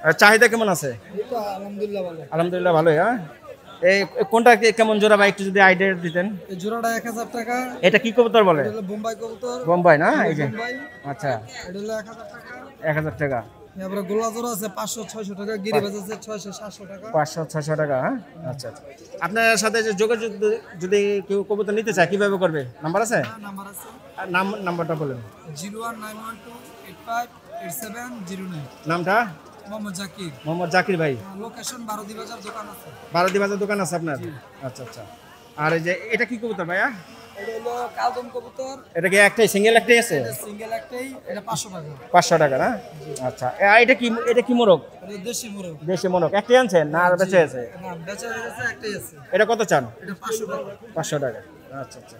আর চাহিদা কেমন আছে? এটা আলহামদুলিল্লাহ ভালো। আলহামদুলিল্লাহ ভালোই। হ্যাঁ এই কোনটা কেমন জোড়া ভাই একটু যদি আইডিয়া দিতেন। এই জোড়াটা 1000 টাকা। এটা কি কবুতর বলে? এটা হলো বোম্বাই কবুতর। বোম্বাই না? এই যে বোম্বাই। আচ্ছা এটা হলো 1000 টাকা। 1000 টাকা। তারপরে গোলা জোড়া আছে 500-600 টাকা, গিরিবাজ আছে 600-700 টাকা। 500-600 টাকা। হ্যাঁ আচ্ছা আচ্ছা। আপনার সাথে যে যোগাযোগ যদি কেউ কবুতর নিতে চায় কিভাবে করবে? নাম্বার আছে? নাম্বার আছে নাম্বারটা বলেন। 01912858709। নামটা? মোহাম্মদ জাকির। মোহাম্মদ জাকির ভাই। লোকেশন 12 বাজার দোকান আছে। 12 বাজার দোকান আছে আপনার? আচ্ছা আচ্ছা। আর এই যে এটা কি কবুতর ভাইয়া? এটা হলো কালদম কবুতর। এটা কি একটাই সিঙ্গেল একটাই আছে? এটা সিঙ্গেল একটাই, এটা 500 টাকা। 500 টাকা না? আচ্ছা এটা কি মোরগ? এটা দেশি মুরগ। দেশি মোরগ একটাই আনছেন না আর বেঁচে আছে? না, বেচা হয়ে গেছে, একটাই আছে। এটা কত চান? এটা 500 টাকা। 500 টাকা। আচ্ছা আচ্ছা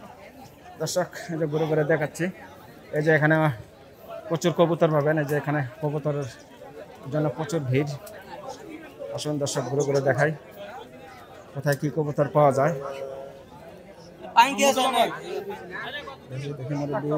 দর্শক, এই যে ঘুরে ঘুরে দেখাচ্ছি, এই যে এখানে প্রচুর কবুতর পাবেন। এই যে এখানে কবুতরের জন্য প্রচুর ভিড়। আসুন দর্শক ঘুরে ঘুরে দেখাই কোথায় কি কবুতর পাওয়া যায়। দেখি মুরব্বি।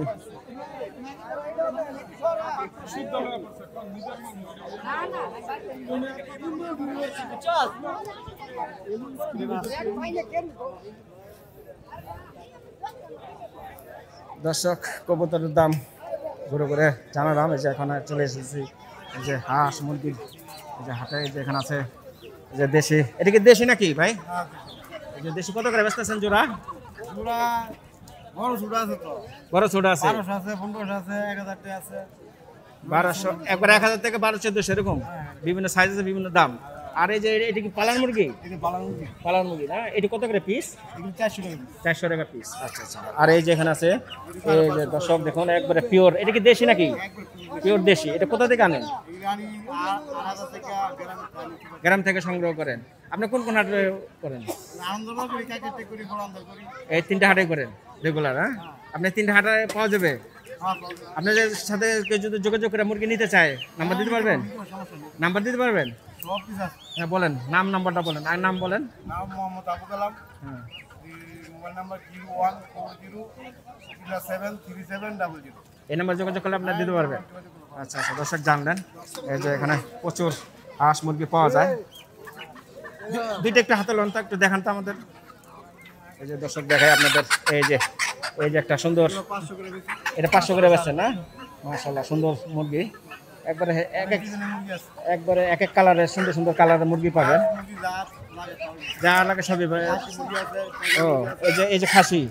দর্শক কবুতরের দাম ঘুরে ঘুরে জানালাম। এই যে এখন চলে এসেছি এই যে হাঁস মুরগির এই যে হাটে। এই যে এখানে আছে এই যে দেশি। এটা কি দেশি নাকি ভাই? এই যে দেশি কত করে বেচতেছেন জোড়া? জোড়া বড় ছোট আছে তো। বড় ছোট আছে? 1200 আছে, 1500 আছে, 1000 টাকা আছে। 1200 একবার 1000 থেকে 1200-1400 এরকম বিভিন্ন সাইজ আছে, বিভিন্ন দাম। আর এই যে এটা কি পালান মুরগি? এটা পালান মুরগি। পালান মুরগি না? এটা কত করে পিস? এটা 400 টাকা। 400 টাকা পিস। আচ্ছা আচ্ছা। আর এই যে এখানে আছে এই যে দর্শক দেখুন একবারে পিওর। এটা কি দেশি নাকি? পিওর দেশি। এটা কোথা থেকে আনেন? আমি 8000 টাকা গ্রাম থেকে সংগ্রহ করেন। আপনি কোন কোন হাটে করেন? আনন্দবাজার করি, কাকেতে করি, গোলান্দার করি। এই 3টা হাটে করেন রেগুলার? হ্যাঁ আপনি 3টা হাটে পাওয়া যাবে? আপনাদের সাথে কেউ যদি যোগাযোগ করে মুরগি নিতে চায় নাম্বার দিতে পারবেন? নাম্বার দিতে পারবেন? সব কিছু আছে। হ্যাঁ বলেন, নাম্বারটা বলেন। আর নাম বলেন। নাম মোহাম্মদ আবু কালাম। হ্যাঁ মোবাইল নাম্বার 014073700। এই নাম্বার যোগাযোগ করলে আপনার দিতে পারবেন। আচ্ছা আচ্ছা দর্শক জানলেন এই যে এখানে প্রচুর হাঁস মুরগি পাওয়া যায়। দুইটা একটু হাতে লন তো, একটু দেখান তো আমাদের। এই যে দর্শক দেখায় আপনাদের এই যে একটা সুন্দর, এটা 500 করে বেচছেন না? মাশাআল্লাহ সুন্দর মুরগি। একবারে এক এক কালারের সুন্দর সুন্দর কালারের মুরগি পাবেন, যা লাগে সবই। ও এই যে খাসি,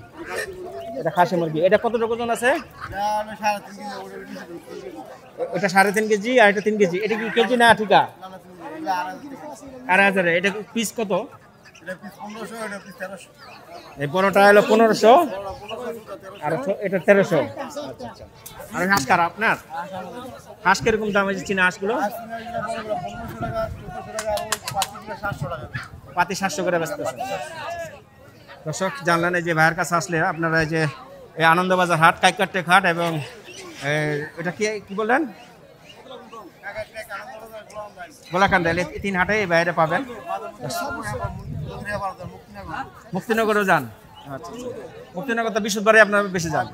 এটা খাসি মুরগি। এটা কতটুকু ওজন আছে? এটা 3.5 কেজি আর এটা 3 কেজি। এটা কি কেজি না ঠিকা? 2,500। এটা পিস কত? এই বড়টা হলো 1500 আর এটা 1300। আচ্ছা আচ্ছা। আর হাঁস কার আপনার? হাঁস কিরকম দাম আছে চীনা হাঁসগুলো? পাতি 700 করে বেচতেছে। দর্শক জানলেন এই যে ভাইয়ের কাছে আসলে আপনারা এই যে এই আনন্দবাজার হাট, কাইকারটেক হাট এবং এটা কি বললেন? গোলাকান্দা, এই 3 হাটে এই বাইরে পাবেন। মুক্তিনগরও যান? আচ্ছা মুক্তিনগর তো বৃহস্পতিবারে আপনার বেশি যান?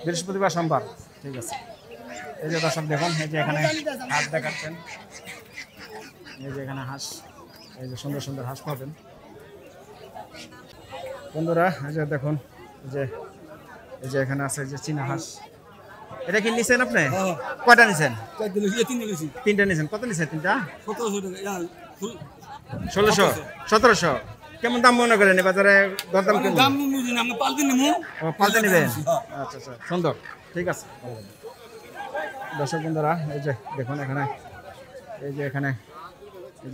বৃহস্পতিবার সোমবার। ঠিক আছে। এই যে দর্শক দেখুন এই যে এখানে হাঁস দেখাচ্ছেন। এই যে এখানে হাঁস, এই যে সুন্দর সুন্দর হাঁস পাবেন বন্ধুরা। এই যে দেখুন এই যে এখানে আছে যে চীনা হাঁস। এটা কি নিছেন আপনি? কয়টা নিছেন? 3টা নিছেন। কত নিছেন 3টা? 1600 1700। কেমন দাম মনে করেন বাজারে? দরদাম কেমন? পাল্টে নেবেন? আচ্ছা আচ্ছা সুন্দর। ঠিক আছে দর্শক বন্ধুরা এই যে দেখুন এখানে এই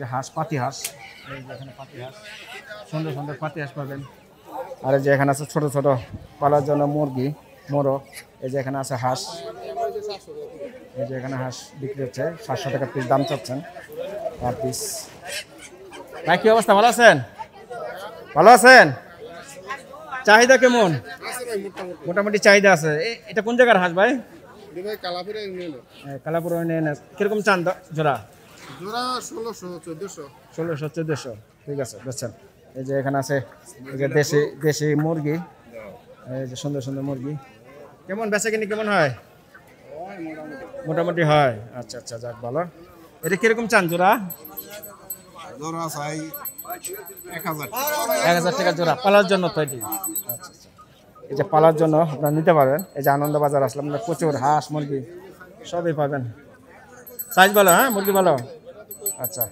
যে হাঁস, পাতি হাঁস। এই যে এখানে পাতি হাঁস, সুন্দর সুন্দর পাতি হাঁস পাবেন। আর এই যে এখানে আছে ছোট ছোট পালার জন্য মুরগি, মোরগ। এই যে এখানে আছে হাঁস, এই যে এখানে হাঁস বিক্রি হচ্ছে 700 টাকা পিস দাম চাচ্ছেন পার পিস। ভাই কি অবস্থা, ভালো আছেন? ভালো আছেন? চাহিদা কেমন? মোটামুটি চাহিদা আছে। এটা কোন জায়গার হাঁস ভাই? কালাপুর ইউনিয়নের। কিরকম চান জোড়া? 1600-1400। ঠিক আছে, বুঝছেন। এই যে এখানে আছে এই যে দেশি মুরগি, এই যে সুন্দর সুন্দর মুরগি। কেমন বেচা কিনি কেমন হয়? মোটামুটি হয়। আচ্ছা আচ্ছা, যাক ভালো। এটা কিরকম চান জোড়া? 1000 টাকা জোড়া পালার জন্য তো এটি। আচ্ছা আচ্ছা, এই যে পালার জন্য আপনারা নিতে পারবেন। এই যে আনন্দবাজার আসলে আপনার প্রচুর হাঁস মুরগি সবই পাবেন। সাইজ ভালো, হ্যাঁ মুরগি ভালো। আচ্ছা,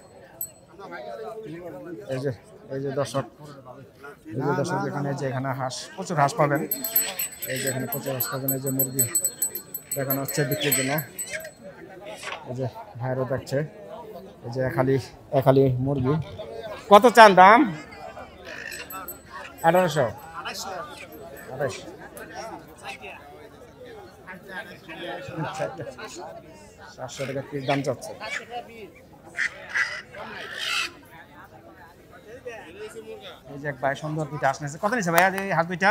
এই যে দর্শক, এখানে হাঁস, প্রচুর হাঁস পাবেন। এই যে এখানে প্রচুর হাঁস পাবেন। এই যে মুরগি দেখানো হচ্ছে বিক্রির জন্য। এই যে ভাইরও দেখছে। এই যে এখালি মুরগি। কত চান দাম? 1800। 700 টাকা পিস দাম চাচ্ছে। এই যে এক ভাই সুন্দর দুইটা হাঁস নিয়েছে। কত নিচ্ছে ভাইয়া এই হাঁস দুইটা?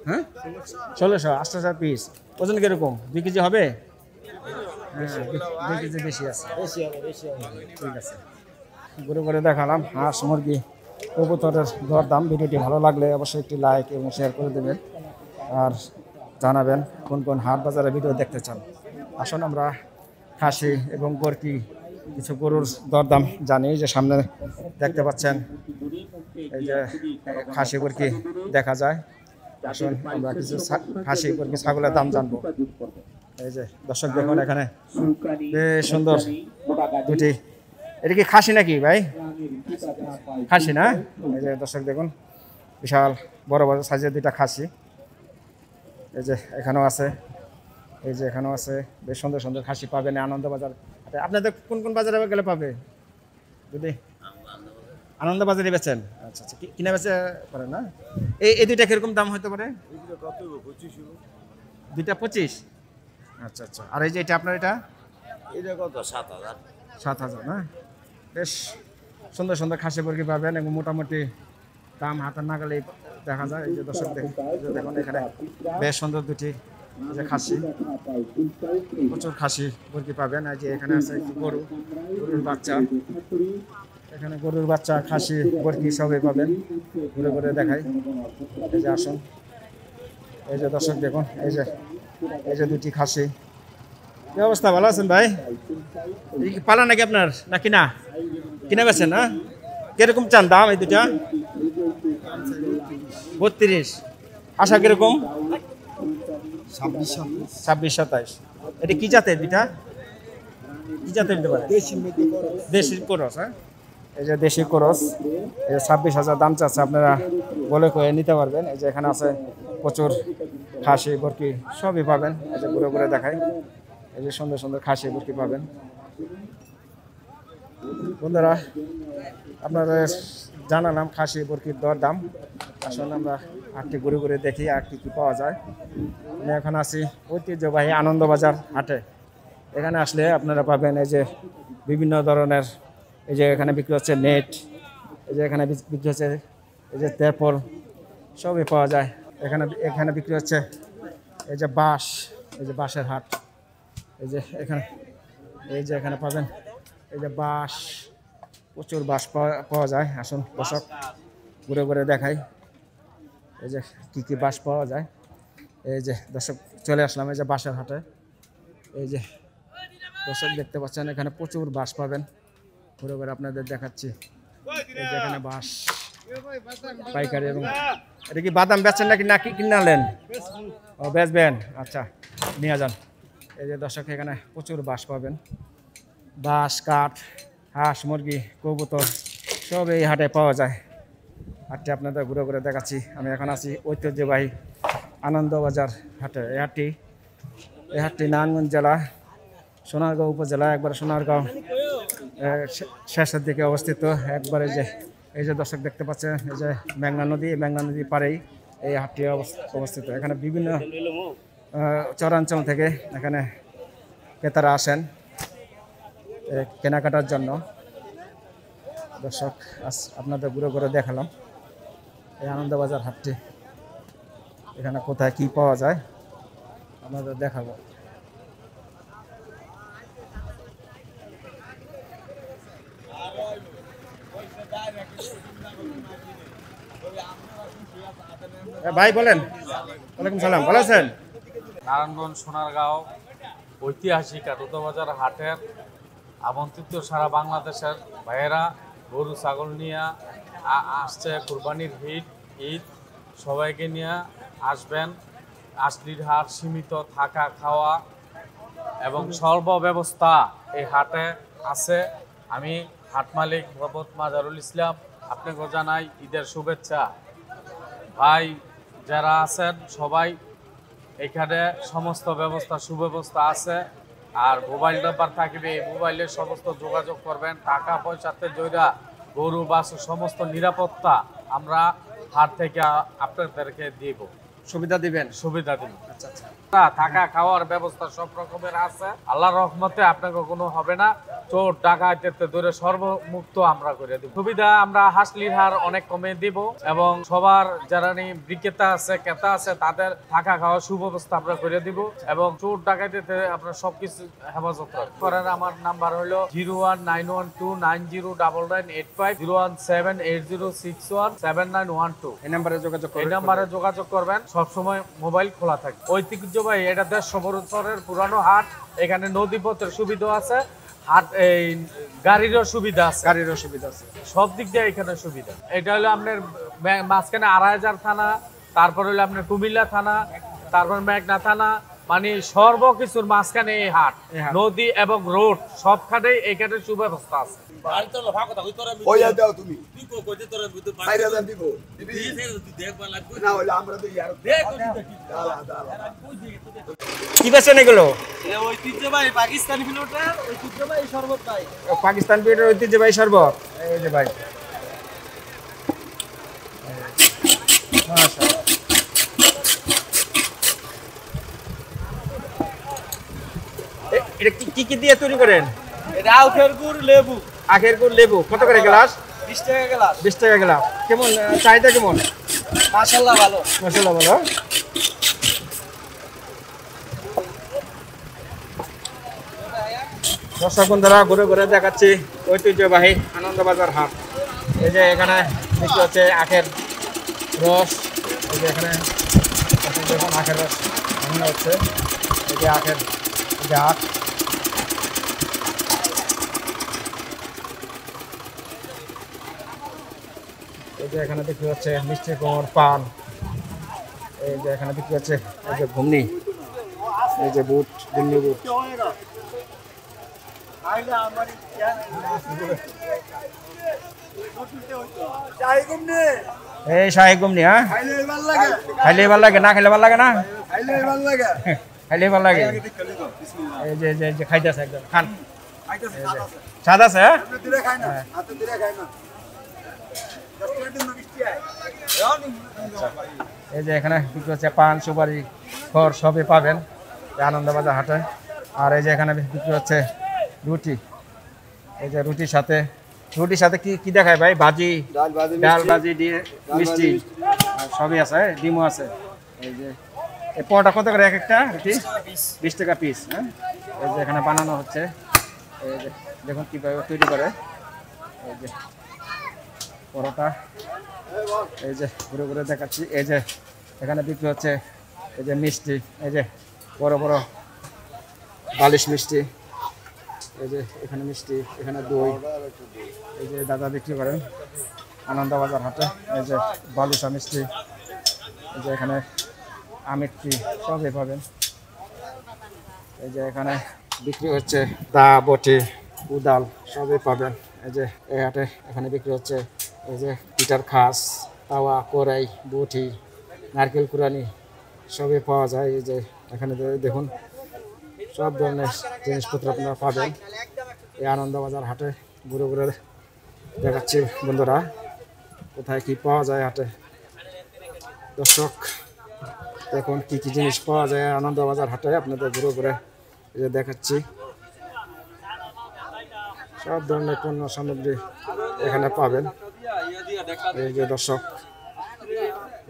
হ্যাঁ 1600, 8000 পিস। ওজন কিরকম? 2 কেজি হবে? হ্যাঁ 2 কেজি বেশি আছে। ঠিক আছে, ঘুরে ঘুরে দেখালাম হাঁস মুরগি কবুতরের দর দাম। ভিডিওটি ভালো লাগলে অবশ্যই একটি লাইক এবং শেয়ার করে দেবেন, আর জানাবেন কোন কোন হাট বাজারে ভিডিও দেখতে চান। আসুন আমরা খাসি এবং গরকি কিছু গরুর দরদাম জানি। যে সামনে দেখতে পাচ্ছেন এই যে খাসি গরকি দেখা যায়। আসুন আমরা কিছু খাসি গরকি ছাগলের দাম জানবো। এই যে দর্শক দেখুন, এখানে বেশ সুন্দর দুটি। এটা কি খাসি নাকি ভাই? খাসি না? এই যে দর্শক দেখুন, বিশাল বড় বড় সাইজের দুইটা খাসি। এই যে এখানেও আছে, এই যে এখানেও আছে। বেশ সুন্দর সুন্দর খাসি পাবেন আনন্দবাজার। আপনাদের কোন কোন বাজারে গেলে পাবে? যদি আনন্দবাজারে বেচেন? আচ্ছা আচ্ছা, কিনা বেচে পারেন না? এই দুইটা কিরকম দাম হতে পারে? দুইটা 25। আচ্ছা আচ্ছা, আর এই যে এটা আপনার এটা কত? 7000 না? বেশ সুন্দর সুন্দর খাসি মুরগি পাবেন এবং মোটামুটি দাম হাতের নাগালে দেখা যায়। এই যে দর্শক দেখুন, এখানে বেশ সুন্দর দুটি যে খাসি, প্রচুর খাসি মুরগি পাবেন। এই যে এখানে আছে একটি গরুর বাচ্চা। এখানে গরুর বাচ্চা, খাসি, মুরগি সবই পাবেন। ঘুরে ঘুরে দেখাই। এই যে আসুন, এই যে দর্শক দেখুন, এই যে দুটি খাসি। কি অবস্থা, ভালো আছেন ভাই? পালা নাকি আপনার না কিনা? কিনা বেছেন না? কিরকম চান দাম এই দুটা? 32। আশা কিরকম? 26-27। এটা কি জাতের দুটা? কি জাতের দিতে পারে? দেশি ক্রস। হ্যাঁ, এই যে দেশি ক্রস। এই যে 26,000 দাম চাচ্ছে, আপনারা বলে কয়ে নিতে পারবেন। এই যে এখানে আছে প্রচুর খাসি বরকি সবই পাবেন। এই যে ঘুরে ঘুরে দেখাই। এই যে সুন্দর সুন্দর খাসি বরকি পাবেন। বন্ধুরা, আপনাদের জানালাম খাসি বরকির দর দাম। আসলে আমরা হাটটি ঘুরে ঘুরে দেখি আর কি কি পাওয়া যায়। আমি এখন আছি ঐতিহ্যবাহী আনন্দবাজার হাটে। এখানে আসলে আপনারা পাবেন এই যে বিভিন্ন ধরনের, এই যে এখানে বিক্রি হচ্ছে নেট, এই যে এখানে বিক্রি হচ্ছে এই যে তেরপল, সবই পাওয়া যায়। এখানে বিক্রি হচ্ছে এই যে বাঁশ, এই যে বাঁশের হাট। এই যে এখানে পাবেন এই যে বাঁশ, প্রচুর বাঁশ পাওয়া যায়। আসুন দর্শক ঘুরে ঘুরে দেখাই এই যে কি কি বাঁশ পাওয়া যায়। এই যে দর্শক চলে আসলাম এই যে বাঁশের হাটে। এই যে দর্শক দেখতে পাচ্ছেন, এখানে প্রচুর বাঁশ পাবেন। ঘুরে ঘুরে আপনাদের দেখাচ্ছি। এই যে এখানে বাঁশ পাইকারি। এবং এটা কি বাদাম বেচছেন নাকি কিনালেন? ও বেচবেন, আচ্ছা নিয়ে যান। এই যে দর্শক এখানে প্রচুর বাঁশ পাবেন। বাঁশ, কাঠ, হাঁস, মুরগি, কবুতর সব এই হাটে পাওয়া যায়। হাটটি আপনাদের ঘুরে ঘুরে দেখাচ্ছি। আমি এখন আছি ঐতিহ্যবাহী আনন্দবাজার হাটে। এই হাটটি নারায়ণগঞ্জ জেলা, সোনারগাঁও উপজেলা, একবার সোনারগাঁও শেষের দিকে অবস্থিত। একবারে যে এই যে দর্শক দেখতে পাচ্ছেন, এই যে মেঘনা নদী পাড়েই এই হাটটি অবস্থিত। এখানে বিভিন্ন চরাঞ্চল থেকে এখানে ক্রেতারা আসেন কেনাকাটার জন্য। দর্শক আজ আপনাদের ঘুরে ঘুরে দেখালাম এই আনন্দবাজার হাটটি, এখানে কোথায় কি পাওয়া যায় আপনাদের দেখাবো। ভাই বলেন। ওয়ালাইকুম সালাম, ভালো আছেন? নারায়ণগঞ্জ সোনারগাঁও ঐতিহাসিক আনন্দবাজার হাটের আমন্ত্রিত সারা বাংলাদেশের ভাইয়েরা গরু ছাগল নিয়ে আসছে। কুরবানির ঈদ সবাইকে নিয়ে আসবেন। আসলির হাট, সীমিত থাকা খাওয়া এবং স্বল্প ব্যবস্থা এই হাটে আছে। আমি হাট মালিক মোহাম্মদ মাজারুল ইসলাম আপনাকে জানাই ঈদের শুভেচ্ছা। ভাই যারা আছেন সবাই এখানে সমস্ত ব্যবস্থা সুব্যবস্থা আছে। আর মোবাইল নাম্বার থাকবে, এই মোবাইলে সমস্ত যোগাযোগ করবেন। টাকা পয়সাতে জয়রা গরু বাছুর সমস্ত নিরাপত্তা আমরা হাট থেকে আপনাদেরকে দিব, সুবিধা দিবেন? সুবিধা দিব। আচ্ছা আচ্ছা। থাকা খাওয়ার ব্যবস্থা সব রকমের আছে। আল্লাহর রহমতে আপনাকে কোনো হবে না। চোর ডাকাইতে ধরে সর্বমুক্ত আমরা করে দিব। সুবিধা আমরা হাসলির হার অনেক কমে দিব এবং সবার যারা বিক্রেতা আছে ক্রেতা আছে তাদের থাকা খাওয়ার সুব্যবস্থা আমরা করে দিব এবং চোর ডাকাইতে আপনার সবকিছু হেফাজত করেন। আমার নাম্বার হলো 01912909985, 01780617912। এই নাম্বারে যোগাযোগ করবেন। এই নাম্বারে যোগাযোগ করবেন। সবসময় মোবাইল খোলা থাকে। ঐতিহ্যবাহী এটা 150 বছরের পুরানো হাট। এখানে নদীপথের সুবিধা আছে, হাট এই গাড়িরও সুবিধা আছে, সব দিক দিয়ে এখানে সুবিধা। এটা হলো আপনার মাঝখানে 2500 থানা, তারপর হলো আপনার কুমিল্লা থানা, তারপর মেঘনা থানা, মানে সর্বকিছুর মাঝখানে এই হাট। নদী এবং রোড সবখানেই এখানে সুব্যবস্থা আছে। কি বেছেন এগুলো? ঐতিহ্যবাহী পাকিস্তানি ফিল্টার, ঐতিহ্যবাহী শরবত ভাই। পাকিস্তান বিয়ের ঐতিহ্যবাহী শরবত। এই যে ভাই, মাশাআল্লাহ। এটা কি দিয়ে তৈরি করেন? এটা আখের গুড়, লেবু। আখের গুড়, লেবু। কত করে গ্লাস? 20 টাকা গ্লাস। 20 টাকা গ্লাস। কেমন চাহিদা কেমন? মাশাআল্লাহ ভালো। মাশাআল্লাহ ভালো। দর্শক বন্ধুরা ঘুরে ঘুরে দেখাচ্ছি ঐতিহ্যবাহী আনন্দবাজার হাট। এই যে এখানে বিক্রি হচ্ছে আখের রস। এই যে এখানে যখন আখের রস ভাঙা হচ্ছে, এই যে আখের আখ। এই যে এখানে বিক্রি হচ্ছে মিষ্টি কুমড়, পান। এই যে এখানে বিক্রি হচ্ছে এই যে ঘুমনি, এই যে বুট, ঘুমনি বুট। এই শাহী ঘুমনি। হ্যাঁ, খাইলে ভাল লাগে, না খাইলে ভাল লাগে না? খাইলে ভাল লাগে। এই যে খাইতেছে একদম, খান। স্বাদ আছে। এই যে এখানে বিক্রি হচ্ছে পান, সুপারি, খড় সবই পাবেন আনন্দবাজার হাটে। আর এই যে এখানে বিক্রি হচ্ছে রুটি। এই যে রুটির সাথে কি দেখায় ভাই? ভাজি, ডাল ভাজি দিয়ে মিষ্টি সবই আছে, ডিমও আছে। এই যে এই পরোটা কত করে এক একটা রুটি? 20 টাকা পিস। হ্যাঁ, এই যে এখানে বানানো হচ্ছে। এই যে দেখুন কিভাবে তৈরি করে। এই যে পরোটা, এই যে ঘুরে ঘুরে দেখাচ্ছি। এই যে এখানে বিক্রি হচ্ছে এই যে মিষ্টি, এই যে বড় বড় বালিশ মিষ্টি। এই যে এখানে মিষ্টি, এখানে দই। এই যে দাদা বিক্রি করেন আনন্দবাজার হাটে। এই যে বালুচা মিষ্টি, এই যে এখানে আমিত্রি সবই পাবেন। এই যে এখানে বিক্রি হচ্ছে দা, বটি, উদাল সবই পাবেন। এই যে এই হাটে এখানে বিক্রি হচ্ছে এই যে পিঠার খাস, তাওয়া, কড়াই, বটি, নারকেল কুড়ানি সবই পাওয়া যায়। এই যে এখানে দেখুন সব ধরনের জিনিসপত্র আপনারা পাবেন এই আনন্দবাজার হাটে। ঘুরে ঘুরে দেখাচ্ছি বন্ধুরা। কোথায় কি পাওয়া যায় হাটে। দর্শক দেখুন কি কি জিনিস পাওয়া যায় আনন্দবাজার হাটে, আপনাদের ঘুরে ঘুরে এই যে দেখাচ্ছি। সব ধরনের পণ্য সামগ্রী এখানে পাবেন। এই যে দর্শক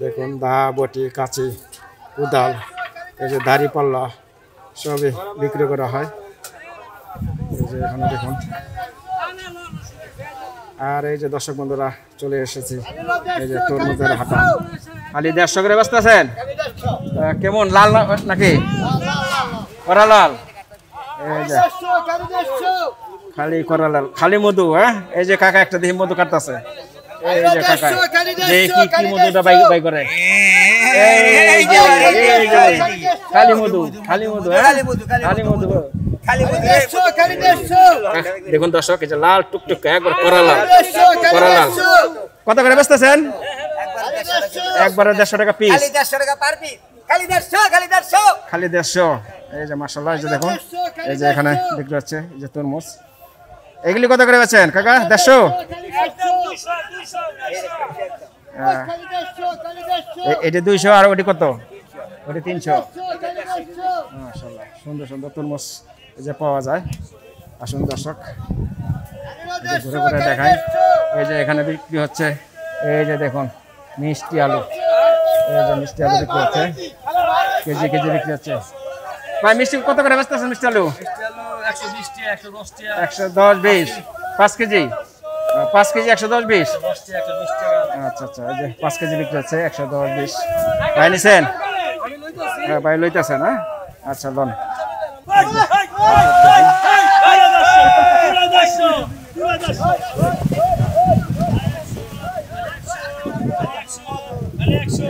দেখুন দা, বটি, কাঁচি, কোদাল, এই যে দাড়ি পাল্লা সবই বিক্রি করা হয়। এই যে এখানে দেখুন। আর এই যে দর্শক বন্ধুরা চলে এসেছি এই যে তরমুজের হাটা। খালি 150 করে ব্যস্ত আছেন? কেমন লাল নাকি করা লাল? এই যে খালি করা লাল, খালি মধু। হ্যাঁ এই যে কাকা একটা দেখি মধু কাটতেছে। এই যে কাকা দেখি কি মধুটা বাই করে। এই যে খালি মধু, খালি মধু, খালি মধু। দেখুন দর্শক এই যে লাল টুকটুক একবার করা লাল, করা লাল। কত করে বেচতেছেন? একবারে 150 টাকা পিস। খালি 150 টাকা পার পিস, খালি 150, খালি 150, খালি 150। এই যে মাশাআল্লাহ, এই যে দেখুন এই যে এখানে বিক্রি হচ্ছে এই যে তরমুজ। এগুলি কত করে বেচেন কাকা? 150? এটা 200 আর ওটি কত? ওটি 300। মাশাআল্লাহ, সুন্দর সুন্দর তরমুজ এই যে পাওয়া যায়। আসুন দর্শক ঘুরে ঘুরে দেখাই। এই যে এখানে বিক্রি হচ্ছে এই যে দেখুন মিষ্টি আলু। এই যে মিষ্টি আলু বিক্রি হচ্ছে, কেজি কেজি বিক্রি হচ্ছে। ভাই মিষ্টি কত করে বেচতেছেন? মিষ্টি আলু 120 টাকা, 110 টাকা, 110, 20, 5 কেজি। 5 কেজি 110, 20। আচ্ছা আচ্ছা, এই যে 5 কেজি বিক্রি হচ্ছে 110, 20। ভাই নিছেন? হ্যাঁ ভাই লইতেছেন। হ্যাঁ আচ্ছা লোন।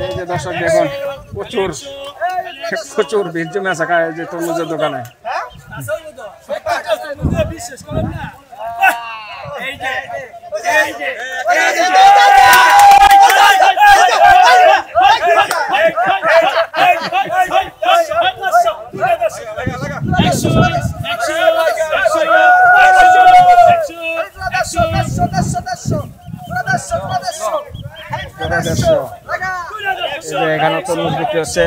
এই যে দর্শক দেখুন প্রচুর প্রচুর ভিড় জমে আছে এই যে তরমুজের দোকানে। এখানে তরমুজ বিক্রি হচ্ছে,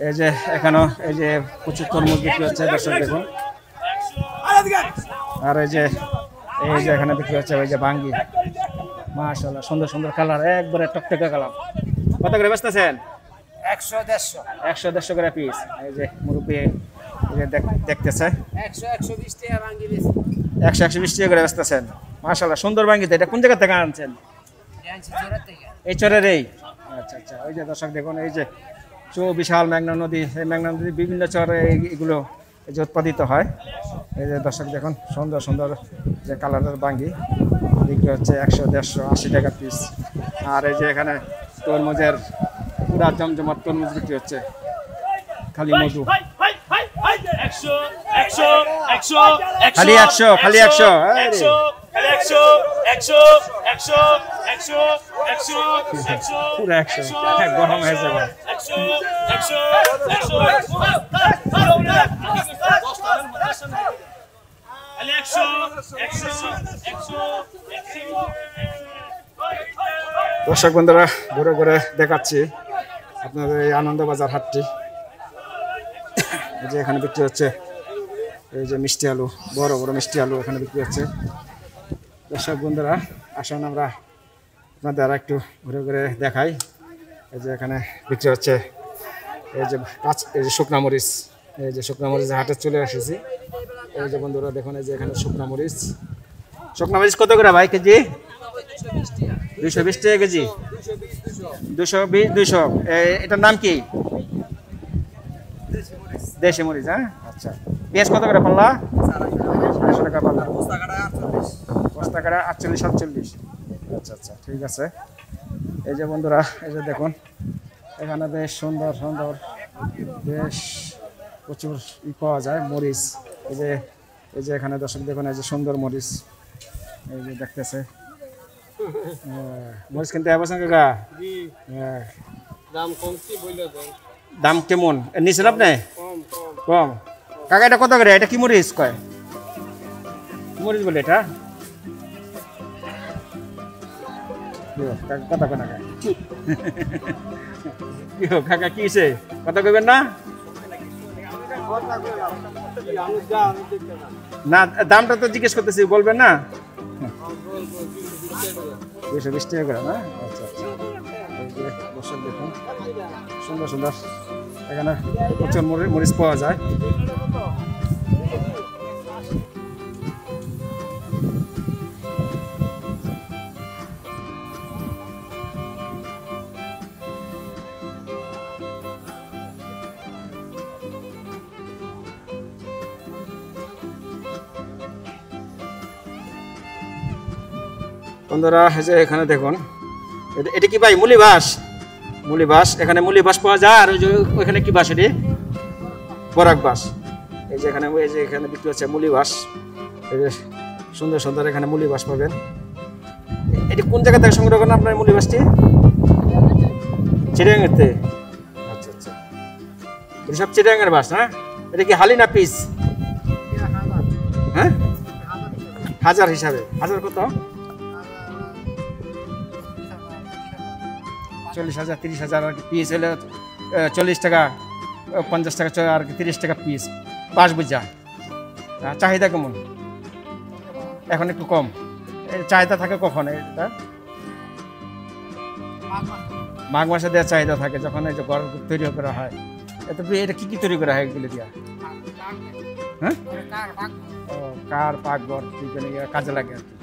এই যে এখানেও এই যে প্রচুর তরমুজ বিক্রি হচ্ছে দর্শক দেখুন। আর এই যে এখানে বিক্রি হচ্ছে ওই যে ভাঙ্গি। মাশাআল্লাহ, সুন্দর সুন্দর কালার, একবারে টকটকে কালার। কত করে বেচতেছেন? 100, 150, 100 করে পিস। এই যে মুরব্বি দেখতেছে 100, 120 টাকা ভাঙ্গি বেশি। 100, 120 টাকা করে বেচতেছেন। মাশাআল্লাহ, সুন্দর ভাঙ্গি। এটা কোন জায়গা থেকে আনছেন? এই চরের এই। আচ্ছা আচ্ছা, ওই যে দর্শক দেখুন এই যে বিশাল মেঘনা নদী, এই মেঘনা নদী বিভিন্ন চরে এগুলো এই যে উৎপাদিত হয়। এই যে দর্শক দেখুন সুন্দর সুন্দর যে কালারের ভাঙ্গি বিক্রি হচ্ছে 100, 150, 80 টাকা পিস। আর এই যে এখানে তরমুজের পুরা জমজমাট তরমুজ বিক্রি হচ্ছে, খালি মধু। খালি 100, খালি 100, পুরা 100 গরম হয়ে যাবে। দর্শক বন্ধুরা ঘুরে ঘুরে দেখাচ্ছি আপনাদের এই আনন্দবাজার হাটটি। এই যে এখানে বিক্রি হচ্ছে এই যে মিষ্টি আলু, বড় বড় মিষ্টি আলু এখানে বিক্রি হচ্ছে। দর্শক বন্ধুরা আসুন আমরা আপনাদের আর একটু ঘুরে ঘুরে দেখাই। এই যে এখানে বিক্রি হচ্ছে এই যে এই যে শুকনা মরিচ। এই যে শুকনা মরিচের হাটে চলে এসেছি। এই যে বন্ধুরা দেখুন এই যে এখানে শুকনা মরিচ। শুকনা মরিচ কত করে ভাই কেজি? 220 টাকা কেজি। 220, 200। এটার নাম কি? দেশি মরিচ। হ্যাঁ আচ্ছা। পেঁয়াজ কত করে পাল্লা? 400 টাকা পাল্লা। বস্তা কাটা 48, 47। আচ্ছা আচ্ছা, ঠিক আছে। এই যে বন্ধুরা এই যে দেখুন এখানে বেশ সুন্দর সুন্দর বেশ প্রচুর পাওয়া যায় মরিচ। এই যে এখানে দর্শক দেখুন এই যে সুন্দর মরিচ এই যে দেখতেছে। মরিচ কিনতে আসবেন কাকা? দাম কেমন নিছেন আপনি? কম। কাকা এটা কত করে? এটা কি মরিচ কয়? মরিচ বলে এটা কথা কেনা কি হোক কাকা কি হয়েছে কথা কইবেন না না দামটা তো জিজ্ঞেস করতেছি বলবেন না 220 টাকা করে না আচ্ছা আচ্ছা দর্শক দেখুন সুন্দর সুন্দর এখানে প্রচুর মরিচ পাওয়া যায় বন্ধুরা যে এখানে দেখুন এটা কি ভাই মুলি বাস এখানে মুলি বাস পাওয়া যায় আর ওই যে ওইখানে কি বাস এটি বরাক বাস এই যে এখানে বিক্রি হচ্ছে মুলি বাস এই যে সুন্দর সুন্দর এখানে মুলি বাস পাবেন এটি কোন জায়গা থেকে সংগ্রহ করেন আপনার মুলি বাসটি চিড়িয়াঙ্গাতে আচ্ছা আচ্ছা এটা সব চিড়িয়াঙ্গার বাস না এটা কি হালি না পিস হ্যাঁ হাজার হিসাবে হাজার কত 40,000 30,000 আর কি পিস হলে 40 টাকা 50 টাকা আর কি 30 টাকা পিস পাঁচ বুঝা চাহিদা কেমন এখন একটু কম চাহিদা থাকে কখন এটা মাঘ মাসে দেওয়ার চাহিদা থাকে যখন এই যে ঘর তৈরি করা হয় এটা কি তৈরি করা হয় এগুলো দিয়া হ্যাঁ কার পাকঘর কাজে লাগে আর কি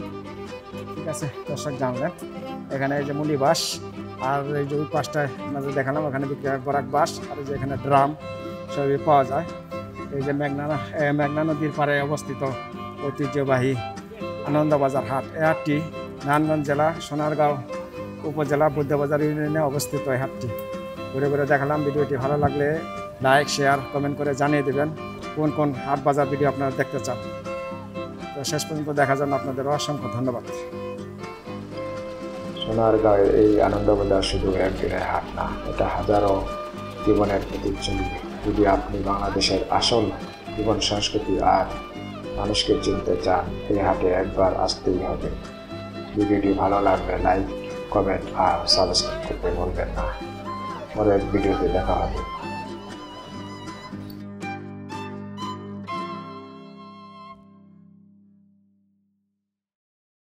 ঠিক আছে দর্শক জানলেন এখানে এই যে মুলি বাস আর এই যে ওই পাশটায় আপনাদের দেখালাম ওখানে বিক্রি হয় বরাক বাস আর এই যে এখানে ড্রাম সবই পাওয়া যায় এই যে মেঘনা নদীর পাড়ে অবস্থিত ঐতিহ্যবাহী আনন্দবাজার হাট এই হাটটি নারায়ণগঞ্জ জেলা সোনারগাঁও উপজেলা বুদ্ধবাজার ইউনিয়নে অবস্থিত এই হাটটি ঘুরে ঘুরে দেখালাম ভিডিওটি ভালো লাগলে লাইক শেয়ার কমেন্ট করে জানিয়ে দেবেন কোন কোন হাট বাজার ভিডিও আপনারা দেখতে চান তো শেষ পর্যন্ত দেখার জন্য আপনাদের অসংখ্য ধন্যবাদ সোনারগাঁওয়ের এই আনন্দবাজার শুধু একদিনের হাট না এটা হাজারো জীবনের প্রতিচ্ছবি যদি আপনি বাংলাদেশের আসল জীবন সংস্কৃতি আর মানুষকে চিনতে চান এই হাটে একবার আসতেই হবে ভিডিওটি ভালো লাগলে লাইক কমেন্ট আর সাবস্ক্রাইব করতে ভুলবেন না পরের ভিডিওতে দেখা হবে